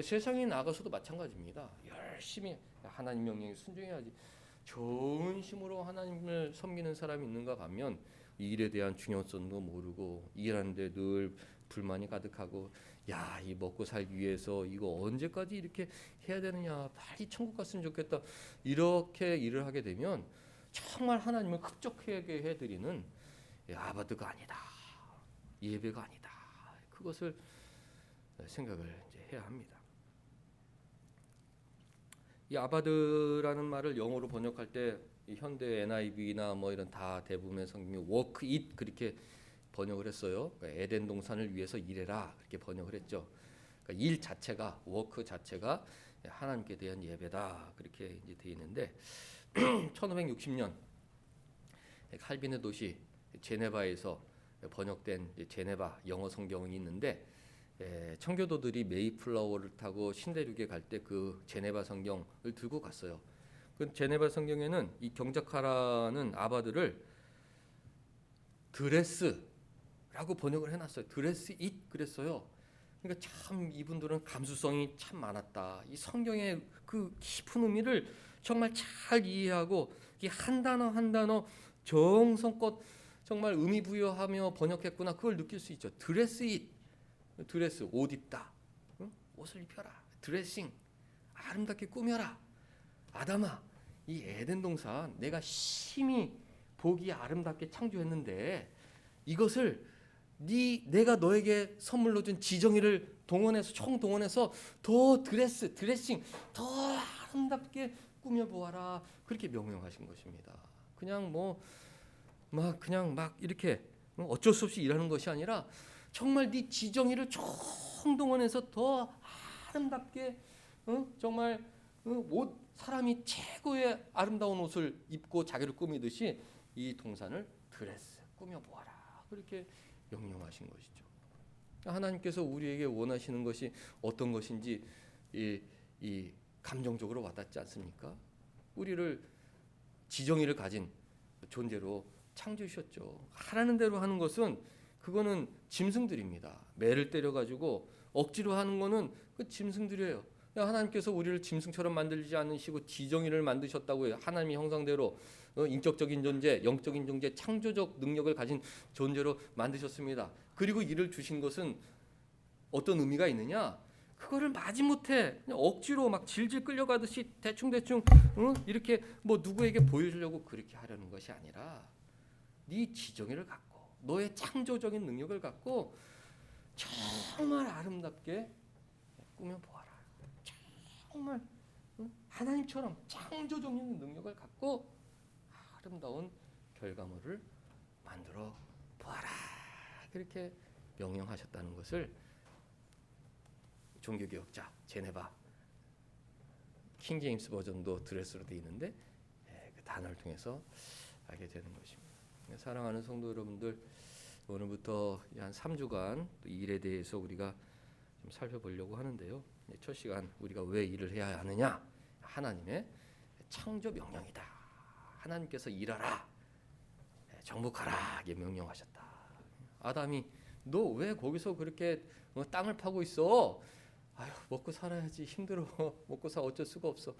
세상에 나가서도 마찬가지입니다. 열심히 하나님 명령에 순종해야지. 좋은 힘으로 하나님을 섬기는 사람이 있는가 반면 일에 대한 중요성도 모르고 일하는데 늘 불만이 가득하고 이 먹고 살기 위해서 이거 언제까지 이렇게 해야 되느냐 빨리 천국 갔으면 좋겠다 이렇게 일을 하게 되면 정말 하나님을 흡족하게 해드리는 아바드가 아니다 예배가 아니다 그것을 생각을 이제 해야 합니다. 이 아바드라는 말을 영어로 번역할 때 현대 NIV나 뭐 이런 다 대부분의 성경이 work it 그렇게 번역을 했어요. 그러니까 에덴 동산을 위해서 일해라 그렇게 번역을 했죠. 그러니까 일 자체가 워크 자체가 하나님께 대한 예배다 그렇게 이제 돼 있는데 1560년 칼빈의 도시 제네바에서 번역된 제네바 영어 성경이 있는데 청교도들이 메이플라워를 타고 신대륙에 갈 때 그 제네바 성경을 들고 갔어요. 그 제네바 성경에는 이 경작하라는 아바드를 드레스 라고 번역을 해놨어요. 드레스 잇 그랬어요. 그러니까 참 이분들은 감수성이 참 많았다. 이 성경의 그 깊은 의미를 정말 잘 이해하고 이 한 단어 한 단어 정성껏 정말 의미 부여하며 번역했구나. 그걸 느낄 수 있죠. 드레스 잇, 드레스 옷 입다, 응? 옷을 입혀라. 드레싱, 아름답게 꾸며라. 아담아, 이 에덴 동산 내가 심히 보기 아름답게 창조했는데 이것을 내가 너에게 선물로 준 지정이를 동원해서 총동원해서 더 드레싱 더 아름답게 꾸며보아라. 그렇게 명령하신 것입니다. 그냥 그냥 막 이렇게 어쩔 수 없이 일하는 것이 아니라 정말 네 지정이를 총동원해서 더 아름답게 정말 사람이 최고의 아름다운 옷을 입고 자기를 꾸미듯이 이 동산을 드레스 꾸며보아라. 그렇게 명령하신 것이죠. 하나님께서 우리에게 원하시는 것이 어떤 것인지 이 감정적으로 와닿지 않습니까? 우리를 지정의를 가진 존재로 창조하셨죠. 하라는 대로 하는 것은 그거는 짐승들입니다. 매를 때려가지고 억지로 하는 거는 그 짐승들이에요. 하나님께서 우리를 짐승처럼 만들지 않으시고 지정의를 만드셨다고 해요. 하나님의 형상대로 인격적인 존재, 영적인 존재, 창조적 능력을 가진 존재로 만드셨습니다. 그리고 이를 주신 것은 어떤 의미가 있느냐? 그거를 마지못해 그냥 억지로 막 질질 끌려가듯이 대충 이렇게 누구에게 보여주려고 그렇게 하려는 것이 아니라 네 지정의를 갖고 너의 창조적인 능력을 갖고 정말 아름답게 꾸며보아라. 정말 하나님처럼 창조적인 능력을 갖고 아름다운 결과물을 만들어 보아라. 그렇게 명령하셨다는 것을 종교개혁자 제네바 킹 제임스 버전도 드레스로 되어 있는데 그 단어를 통해서 알게 되는 것입니다. 사랑하는 성도 여러분들, 오늘부터 한 3주간 이 일에 대해서 우리가 좀 살펴보려고 하는데요. 첫 시간 우리가 왜 일을 해야 하느냐? 하나님의 창조 명령이다. 하나님께서 일하라, 정복하라 이게 명령하셨다. 아담이 너 왜 거기서 그렇게 땅을 파고 있어? 아유, 먹고 살아야지. 힘들어. 먹고 사 어쩔 수가 없어.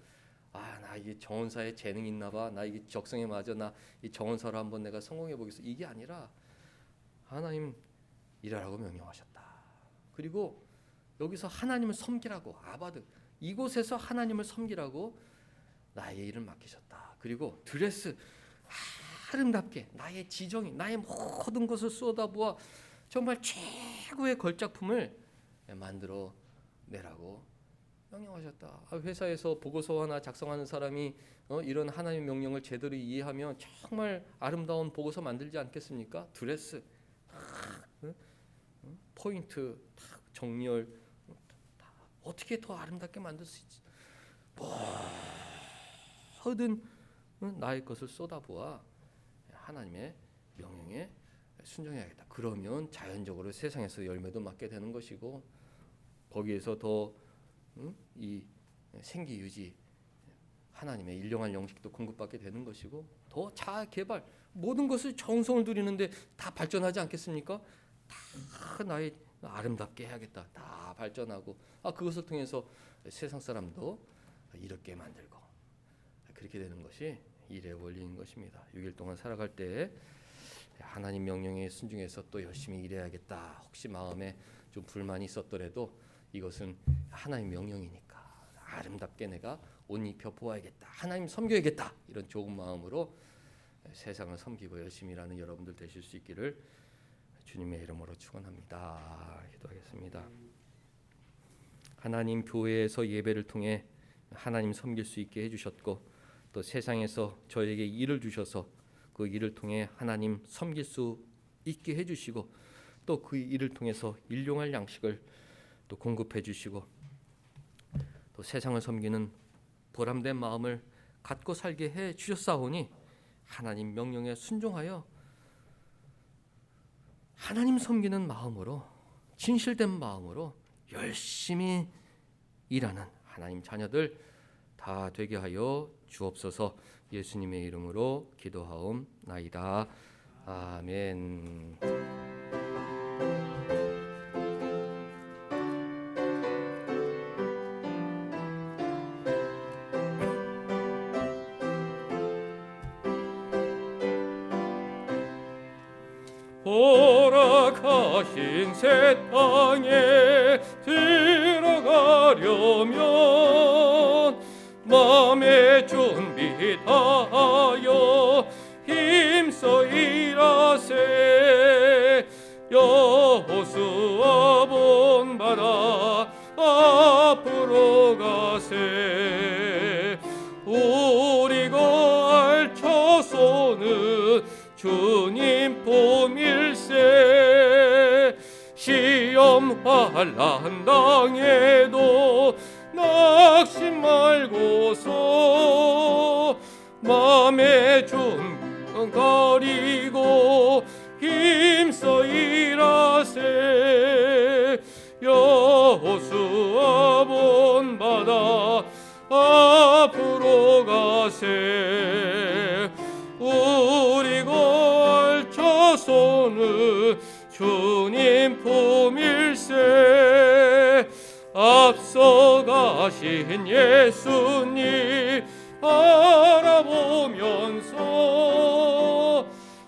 나 이게 정원사에 재능이 있나 봐. 나 이게 적성에 맞아. 나 이 정원사로 한번 내가 성공해 보겠어. 이게 아니라 하나님 일하라고 명령하셨다. 그리고 여기서 하나님을 섬기라고, 아바드, 이곳에서 하나님을 섬기라고 나의 일을 맡기셨다. 그리고 드레스, 아름답게 나의 지정이, 나의 모든 것을 쏟아부어 정말 최고의 걸작품을 만들어 내라고 명령하셨다. 회사에서 보고서 하나 작성하는 사람이 이런 하나님의 명령을 제대로 이해하면 정말 아름다운 보고서 만들지 않겠습니까? 드레스, 포인트, 정렬, 어떻게 더 아름답게 만들 수 있지? 모든 나의 것을 쏟아부어 하나님의 명령에 순종해야겠다. 그러면 자연적으로 세상에서 열매도 맡게 되는 것이고 거기에서 더 이 생기 유지, 하나님의 일용할 영식도 공급받게 되는 것이고 더 자아 개발, 모든 것을 정성을 들이는데 다 발전하지 않겠습니까? 다 나의 아름답게 해야겠다. 다 발전하고 그것을 통해서 세상 사람도 이롭게 만들고 그렇게 되는 것이 일의 원리인 것입니다. 6일 동안 살아갈 때 하나님 명령에 순종해서 또 열심히 일해야겠다. 혹시 마음에 좀 불만이 있었더라도 이것은 하나님 명령이니까 아름답게 내가 옷 입혀 보아야겠다. 하나님 섬겨야겠다. 이런 좋은 마음으로 세상을 섬기고 열심히 일하는 여러분들 되실 수 있기를 주님의 이름으로 축원합니다. 기도하겠습니다. 하나님 교회에서 예배를 통해 하나님 섬길 수 있게 해주셨고 또 세상에서 저에게 일을 주셔서 그 일을 통해 하나님 섬길 수 있게 해주시고 또 그 일을 통해서 일용할 양식을 또 공급해 주시고 또 세상을 섬기는 보람된 마음을 갖고 살게 해 주셨사오니 하나님 명령에 순종하여 하나님 섬기는 마음으로, 진실된 마음으로 열심히 일하는 하나님 자녀들 다 되게 하여 주옵소서. 예수님의 이름으로 기도하옵나이다. 아멘. 허락하신 새 땅에 들어가려면 마음의 준비 다하여 힘써 일하세. 여호수아 본받아 앞으로 가세. 우리 거알 처소는 주님 봄일세. 시험 환난 당해도 낙심 말고서 맘에 좀 가리고 힘써 일하세. 여호수아 본받아 앞으로 가세. 우리 거알 처소는 주님 품일세. 앞서 가신 예수님 알아보면서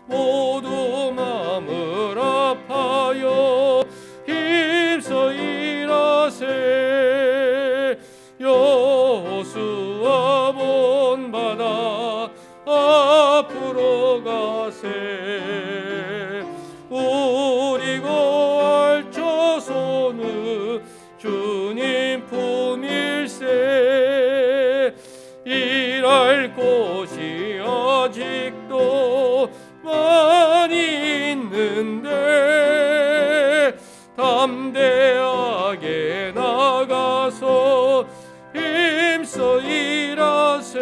모두 마음을 아파요 힘써 일하세. 여호수아 본받아 앞으로 가세. 우리 거알 처소는 주님 품일세. 일할 곳이 아직도 많이 있는데 담대하게 나가서 힘써 일하세.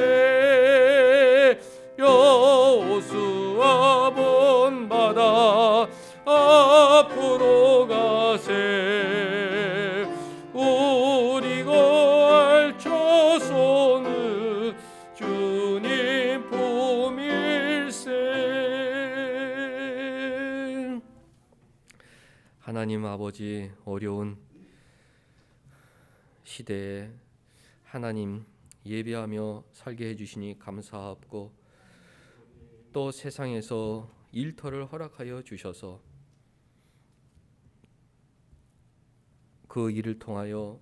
여호수아 본받아 앞으로 가세. 우리 거알 처소는 주님 품일세. 하나님 아버지, 어려운 시대에 하나님 예배하며 살게 해주시니 감사하고, 또 세상에서 일터를 허락하여 주셔서 그 일을 통하여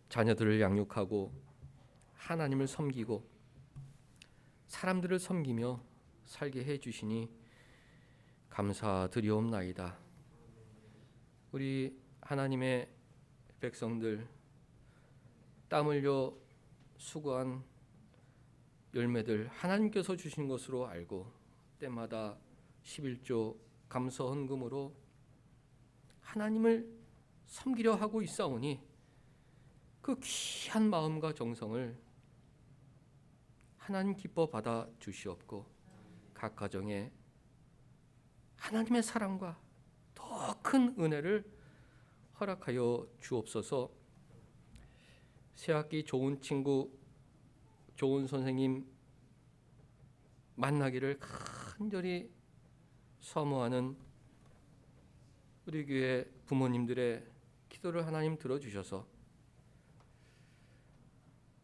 자녀들을 양육하고 하나님을 섬기고 사람들을 섬기며 살게 해주시니 감사드리옵나이다. 우리 하나님의 백성들 땀 흘려 수고한 열매들 하나님께서 주신 것으로 알고 때마다 11조 감사 헌금으로 하나님을 섬기려 하고 있사오니 그 귀한 마음과 정성을 하나님 기뻐 받아 주시옵고, 각 가정에 하나님의 사랑과 더 큰 은혜를 허락하여 주옵소서. 새학기 좋은 친구, 좋은 선생님 만나기를 간절히 사모하는 우리 교회 부모님들의 기도를 하나님 들어주셔서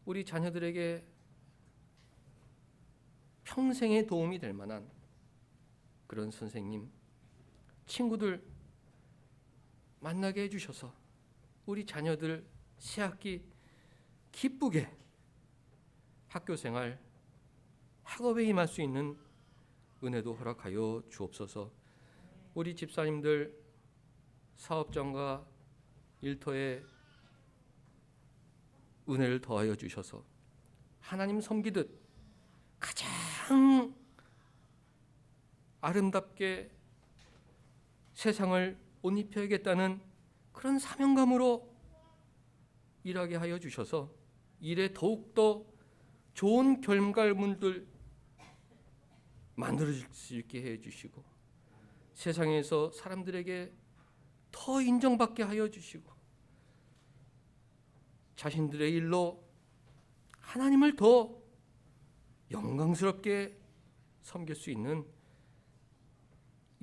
우리 자녀들에게 평생에 도움이 될 만한 그런 선생님, 친구들 만나게 해주셔서 우리 자녀들 새학기 기쁘게 학교생활, 학업에 임할 수 있는 은혜도 허락하여 주옵소서. 우리 집사님들 사업장과 일터에 은혜를 더하여 주셔서 하나님 섬기듯 가장 아름답게 세상을 옷 입혀야겠다는 그런 사명감으로 일하게 하여 주셔서 일에 더욱더 좋은 결과물들 만들어질 수 있게 해주시고 세상에서 사람들에게 더 인정받게 하여 주시고 자신들의 일로 하나님을 더 영광스럽게 섬길 수 있는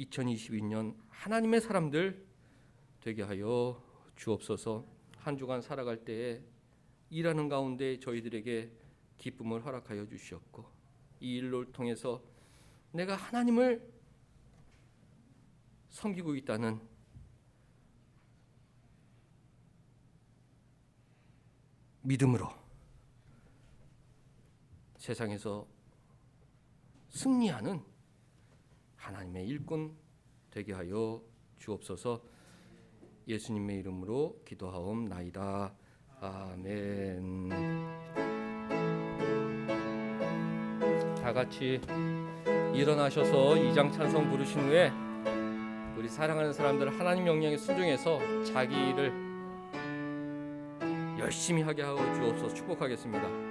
2022년 하나님의 사람들 되게 하여 주옵소서. 한 주간 살아갈 때에 일하는 가운데 저희들에게 기쁨을 허락하여 주시옵고, 이 일을 통해서 내가 하나님을 섬기고 있다는 믿음으로 세상에서 승리하는 하나님의 일꾼 되게 하여 주옵소서. 예수님의 이름으로 기도하옵나이다. 아멘. 다 같이 일어나셔서 2장 찬송 부르신 후에 우리 사랑하는 사람들 하나님 명령에 순종해서 자기 일을 열심히 하게 하여 주옵소서. 축복하겠습니다.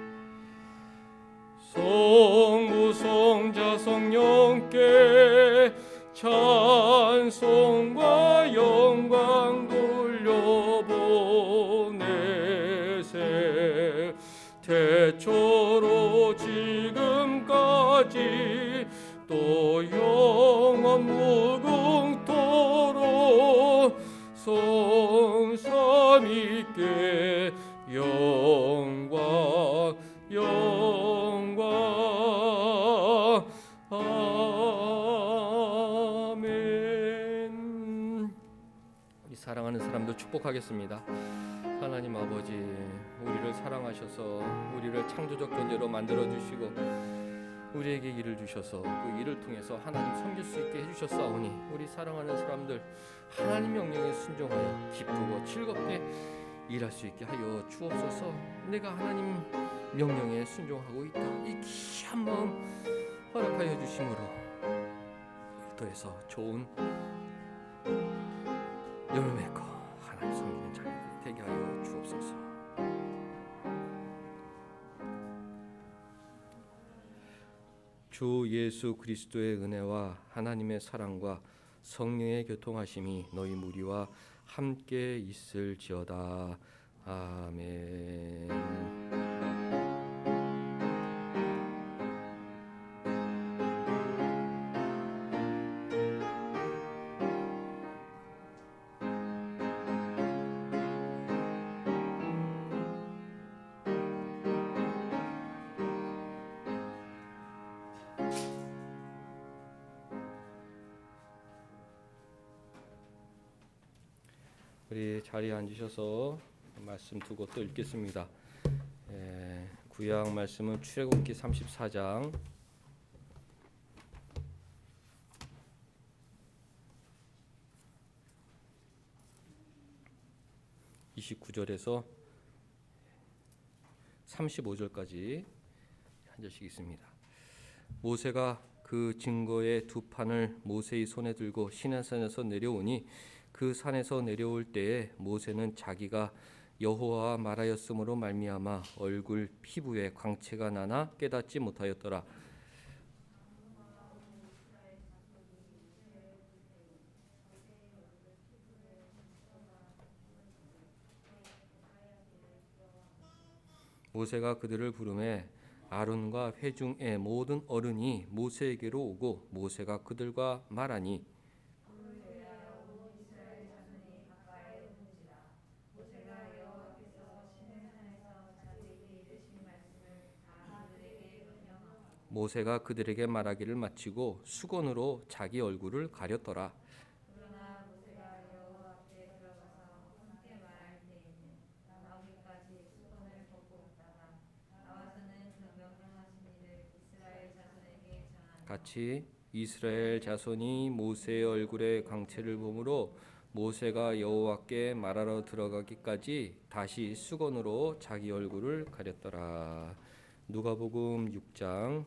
성부 성자 성령께 찬송과 영광 돌려보내세. 태초로 지금까지 또 영원 무궁토록 성삼위께 영광 아멘. 우리 사랑하는 사람들 축복하겠습니다. 하나님 아버지, 우리를 사랑하셔서 우리를 창조적 존재로 만들어 주시고 우리에게 일을 주셔서 그 일을 통해서 하나님 섬길 수 있게 해주셨사오니 우리 사랑하는 사람들 하나님 명령에 순종하여 기쁘고 즐겁게 일할 수 있게 하여 주옵소서. 내가 하나님 명령에 순종하고 있다, 이 귀한 마음 허락하여 주심으로 더해서 좋은 열매 맺고 하나님 섬기는 자녀 되게 하여 주옵소서. 주 예수 그리스도의 은혜와 하나님의 사랑과 성령의 교통하심이 너희 무리와 함께 있을지어다. 아멘. 우리 자리에 앉으셔서 말씀 두고 또 읽겠습니다. 구약 말씀은 출애굽기 34장 29절에서 35절까지 한 절씩 있습니다. 모세가 그 증거의 두 판을 모세의 손에 들고 시내산에서 내려오니 그 산에서 내려올 때에 모세는 자기가 여호와와 말하였으므로 말미암아 얼굴 피부에 광채가 나나 깨닫지 못하였더라. 모세가 그들을 부르매 아론과 회중의 모든 어른이 모세에게로 오고 모세가 그들과 말하니 모세가 그들에게 말하기를 마치고 수건으로 자기 얼굴을 가렸더라. 그러나 모세가 여호와 앞에 들어가서 함께 말할 때에는 나오기까지 수건을 벗고 있다가 나와서는 그 명령하신 일을 이스라엘 자손에게 전하니 같이 이스라엘 자손이 모세의 얼굴에 광채를 보므로 모세가 여호와께 말하러 들어가기까지 다시 수건으로 자기 얼굴을 가렸더라. 누가복음 6장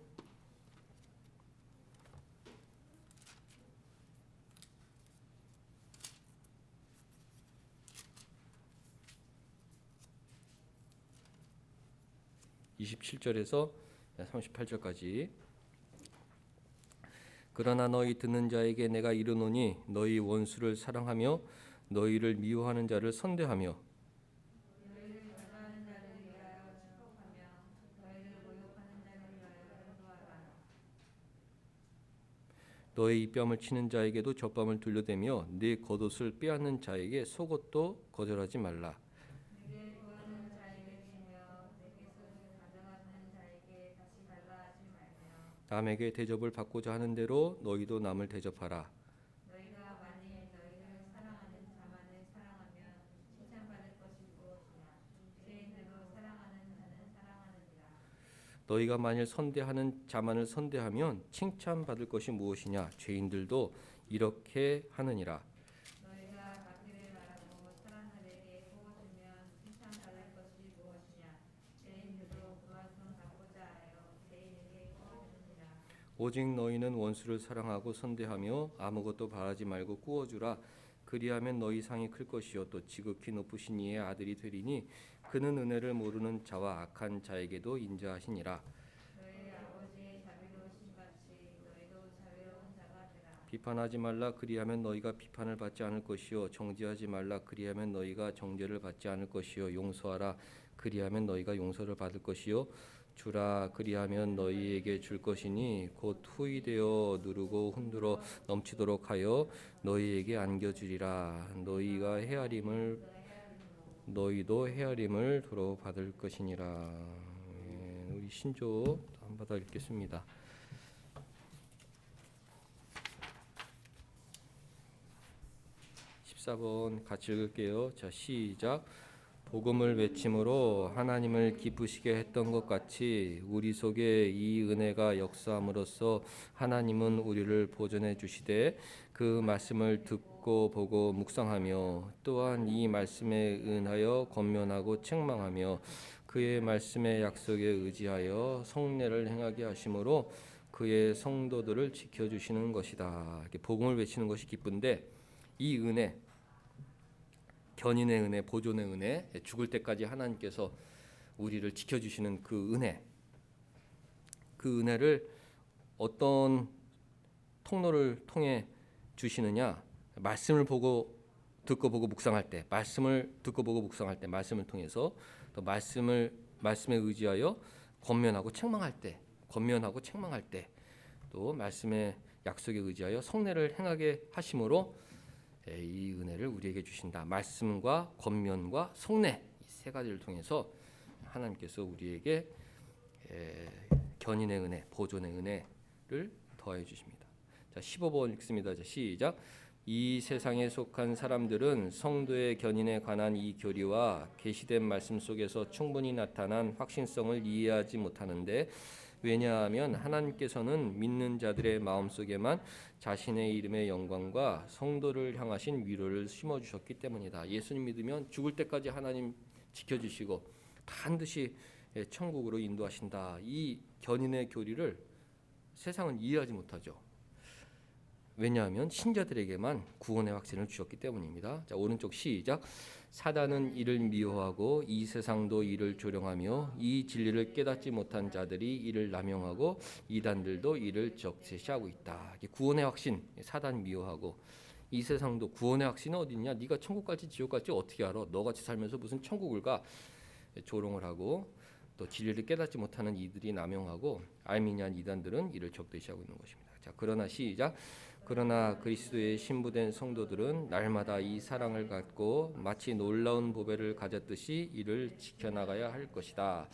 27절에서 38절까지. 그러나 너희 듣는 자에게 내가 이르노니 너희 원수를 사랑하며 너희를 미워하는 자를 선대하며 너희를 저주하는 자를 위하여 축복하며 너희를 모욕하는 자를 위하여 전도하라. 너의 뺨을 치는 자에게도 젖밤을 둘러대며 네 겉옷을 빼앗는 자에게 속옷도 거절하지 말라. 내게 구하는 자에게 주며 내게 손을 가져가는 자에게 다시 달라 하지 말며 남에게 대접을 받고자 하는 대로 너희도 남을 대접하라. 너희가 만일 너희를 사랑하는 자만을 사랑하면 칭찬받을 것이 무엇이냐 죄인으로 사랑하는 자는 사랑하느니라. 너희가 만일 선대하는 자만을 선대하면 칭찬받을 것이 무엇이냐? 죄인들도 이렇게 하느니라. 너희가 받기를 바라고 사람들에게 보여주면 칭찬받을 것이 무엇이냐 죄인들도 그만큼 받고자 하여 죄인에게 보여주느니라. 오직 너희는 원수를 사랑하고 선대하며 아무것도 바라지 말고 꾸어주라. 그리하면 너희 상이 클 것이요 또 지극히 높으신 이의 아들이 되리니 그는 은혜를 모르는 자와 악한 자에게도 인자하시니라. 너희 아버지의 자비로우신 같이 너희도 자비로운 자가 되라. 비판하지 말라. 그리하면 너희가 비판을 받지 않을 것이요 정죄하지 말라. 그리하면 너희가 정죄를 받지 않을 것이요 용서하라. 그리하면 너희가 용서를 받을 것이요 주라. 그리하면 너희에게 줄 것이니 곧 후이되어 누르고 흔들어 넘치도록 하여 너희에게 안겨주리라. 너희도 헤아림을 도로 받을 것이니라. 우리 신조 한 번 더 읽겠습니다. 14번 같이 읽을게요. 자, 시작. 복음을 외침으로 하나님을 기쁘시게 했던 것 같이 우리 속에 이 은혜가 역사함으로써 하나님은 우리를 보존해 주시되 그 말씀을 듣고 보고 묵상하며 또한 이 말씀에 은하여 권면하고 책망하며 그의 말씀의 약속에 의지하여 성례를 행하게 하심으로 그의 성도들을 지켜주시는 것이다. 이렇게 복음을 외치는 것이 기쁜데 이 은혜, 견인의 은혜, 보존의 은혜, 죽을 때까지 하나님께서 우리를 지켜주시는 그 은혜를 어떤 통로를 통해 주시느냐? 말씀을 듣고 보고 묵상할 때, 말씀을 듣고 보고 묵상할 때, 말씀을 통해서 또 말씀에 의지하여 권면하고 책망할 때, 또 말씀의 약속에 의지하여 성례를 행하게 하심으로 이 은혜를 우리에게 주신다. 말씀과 권면과 성례 이 세 가지를 통해서 하나님께서 우리에게 견인의 은혜, 보존의 은혜를 더해 주십니다. 자, 15번 읽습니다. 자, 시작. 이 세상에 속한 사람들은 성도의 견인에 관한 이 교리와 계시된 말씀 속에서 충분히 나타난 확신성을 이해하지 못하는데 왜냐하면 하나님께서는 믿는 자들의 마음속에만 자신의 이름의 영광과 성도를 향하신 위로를 심어주셨기 때문이다. 예수님 믿으면 죽을 때까지 하나님 지켜주시고 반드시 천국으로 인도하신다. 이 견인의 교리를 세상은 이해하지 못하죠. 왜냐하면 신자들에게만 구원의 확신을 주셨기 때문입니다. 자, 오른쪽 시작. 사단은 이를 미워하고 이 세상도 이를 조롱하며 이 진리를 깨닫지 못한 자들이 이를 남용하고 이단들도 이를 적재시하고 있다. 구원의 확신, 사단 미워하고 이 세상도 구원의 확신은 어디 있냐? 네가 천국 갈지 지옥 갈지 어떻게 알아? 너같이 살면서 무슨 천국을 가? 조롱을 하고 또 진리를 깨닫지 못하는 이들이 남용하고 알미니안 이단들은 이를 적대시하고 있는 것입니다. 자, 그러나 시작. 그러나 그리스도의 신부된 성도들은 날마다 이 사랑을 갖고 마치 놀라운 보배를 가졌듯이 이를 지켜나가야 할 것이다.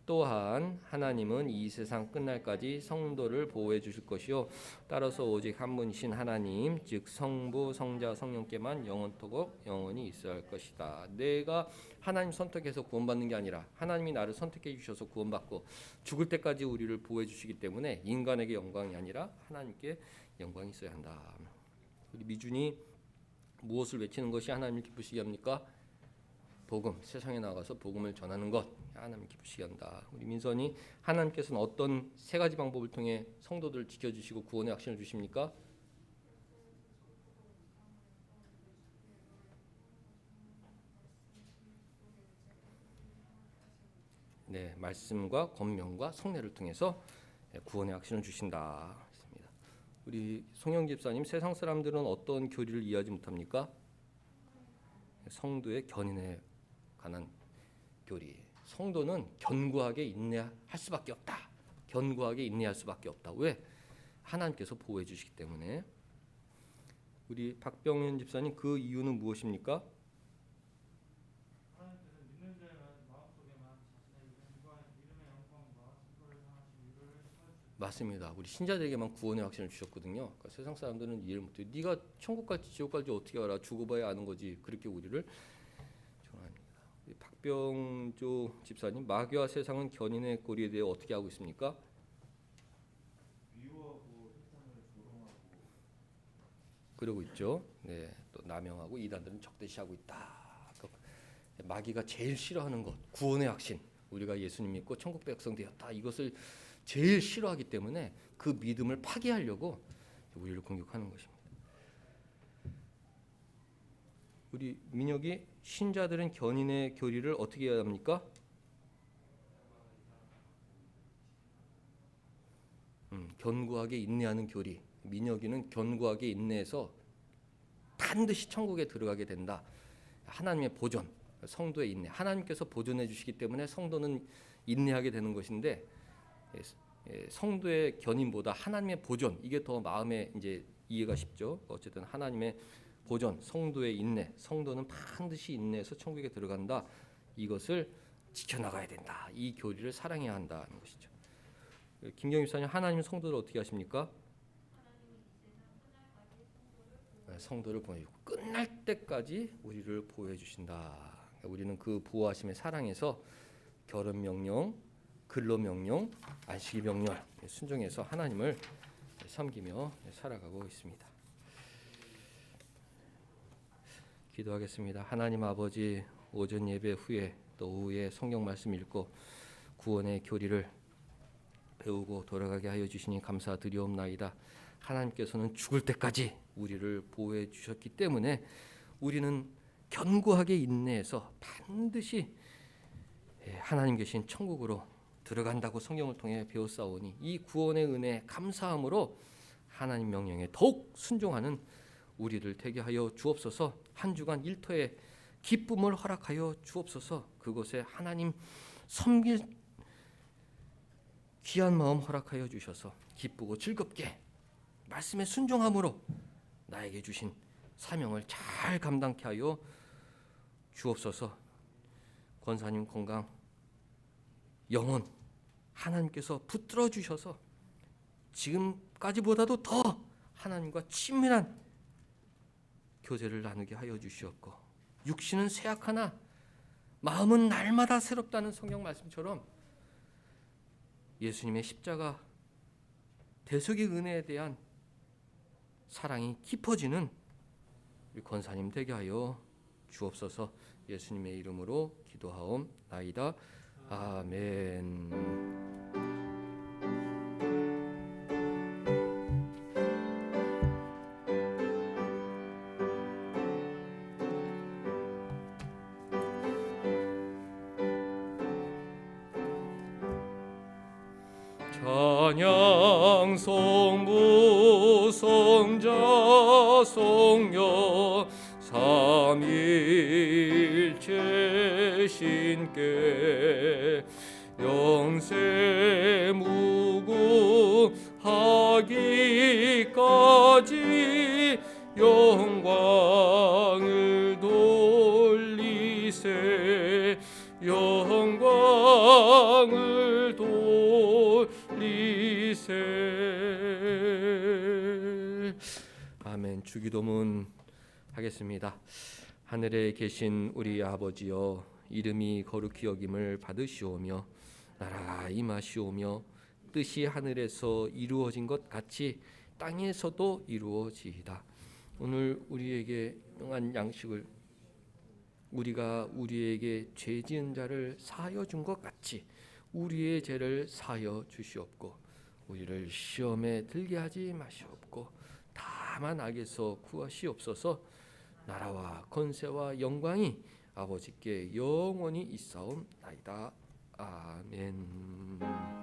또한 하나님은 이 세상 끝날까지 성도를 보호해 주실 것이요 따라서 오직 한 분이신 하나님 즉 성부, 성자, 성령께만 영원토록 영원히 있어야 할 것이다. 내가 하나님 선택해서 구원받는 게 아니라 하나님이 나를 선택해 주셔서 구원받고 죽을 때까지 우리를 보호해 주시기 때문에 인간에게 영광이 아니라 하나님께 영광이 있어야 한다. 우리 미준이 무엇을 외치는 것이 하나님을 기쁘시게 합니까? 복음, 세상에 나가서 복음을 전하는 것 하나님 기쁘시게 한다. 우리 민선이 하나님께서는 어떤 세 가지 방법을 통해 성도들을 지켜주시고 구원의 확신을 주십니까? 네, 말씀과 권면과 성례를 통해서 구원의 확신을 주신다. 했습니다. 우리 송영 집사님, 세상 사람들은 어떤 교리를 이해하지 못합니까? 성도의 견인에 관한 교리. 성도는 견고하게 인내할 수밖에 없다. 견고하게 인내할 수밖에 없다. 왜? 하나님께서 보호해 주시기 때문에. 우리 박병현 집사님, 그 이유는 무엇입니까? 하나님께서 믿는 자의 마음속에만 자신의 이름의 영광과 승부를 향하신 이유를 심어주셨습니다. 맞습니다. 우리 신자들에게만 구원의 확신을 주셨거든요. 그러니까 세상 사람들은 이해를 못해요. 네가 천국 갈지 지옥 갈지 어떻게 알아? 죽어봐야 아는 거지. 그렇게 우리를 전합니다. 박병조 집사님, 마귀와 세상은 견인의 고리에 대해 어떻게 하고 있습니까? 미워하고 세상을 조롱하고 그러고 있죠. 네, 또 남용하고 이단들은 적대시하고 있다. 마귀가 제일 싫어하는 것, 구원의 확신. 우리가 예수님 믿고 천국 백성 되었다. 이것을 제일 싫어하기 때문에 그 믿음을 파괴하려고 우리를 공격하는 것입니다. 우리 민혁이, 신자들은 견인의 교리를 어떻게 해야 합니까? 견고하게 인내하는 교리. 민혁이는 견고하게 인내해서 반드시 천국에 들어가게 된다. 하나님의 보존, 성도의 인내. 하나님께서 보존해 주시기 때문에 성도는 인내하게 되는 것인데, 성도의 견인보다 하나님의 보존, 이게 더 마음에 이제 이해가 쉽죠. 어쨌든 하나님의 보존, 성도의 인내, 성도는 반드시 인내해서 천국에 들어간다. 이것을 지켜나가야 된다. 이 교리를 사랑해야 한다는 것이죠. 김경희 집사님, 하나님 성도를 어떻게 하십니까? 성도를 보내주고 끝날 때까지 우리를 보호해 주신다. 우리는 그 보호하심의 사랑에서 결혼 명령, 근로 명령, 안식일 명령 순종해서 하나님을 섬기며 살아가고 있습니다. 기도하겠습니다. 하나님 아버지, 오전 예배 후에 또 오후에 성경 말씀 읽고 구원의 교리를 배우고 돌아가게 하여 주시니 감사드리옵나이다. 하나님께서는 죽을 때까지 우리를 보호해 주셨기 때문에 우리는 견고하게 인내해서 반드시 하나님 계신 천국으로 들어간다고 성경을 통해 배웠사오니 이 구원의 은혜에 감사함으로 하나님 명령에 더욱 순종하는 우리들 되게 하여 주옵소서. 한 주간 일터에 기쁨을 허락하여 주옵소서. 그곳에 하나님 섬길 귀한 마음 허락하여 주셔서 기쁘고 즐겁게 말씀에 순종함으로 나에게 주신 사명을 잘 감당케 하여 주옵소서. 권사님 건강, 영혼 하나님께서 붙들어 주셔서 지금까지보다도 더 하나님과 친밀한 교제를 나누게 하여 주시옵고, 육신은 쇠약하나 마음은 날마다 새롭다는 성경 말씀처럼 예수님의 십자가 대속의 은혜에 대한 사랑이 깊어지는 우리 권사님 되게 하여 주옵소서. 예수님의 이름으로 기도하옵나이다. 아멘. 찬양 성부 성자 성녀 삼일체 신께 영세 무궁하기까지 영광을 돌리세 영광을 돌리세. 아멘. 주기도문 하겠습니다. 하늘에 계신 우리 아버지여, 이름이 거룩히 여김을 받으시오며 나라가 임하시오며 뜻이 하늘에서 이루어진 것 같이 땅에서도 이루어지이다. 오늘 우리에게 영한 양식을 우리가 우리에게 죄 지은 자를 사하여 준 것 같이 우리의 죄를 사하여 주시옵고 우리를 시험에 들게 하지 마시옵고 다만 악에서 구하시옵소서. 나라와 권세와 영광이 아버지께 영원히 있사옵나이다. 아멘.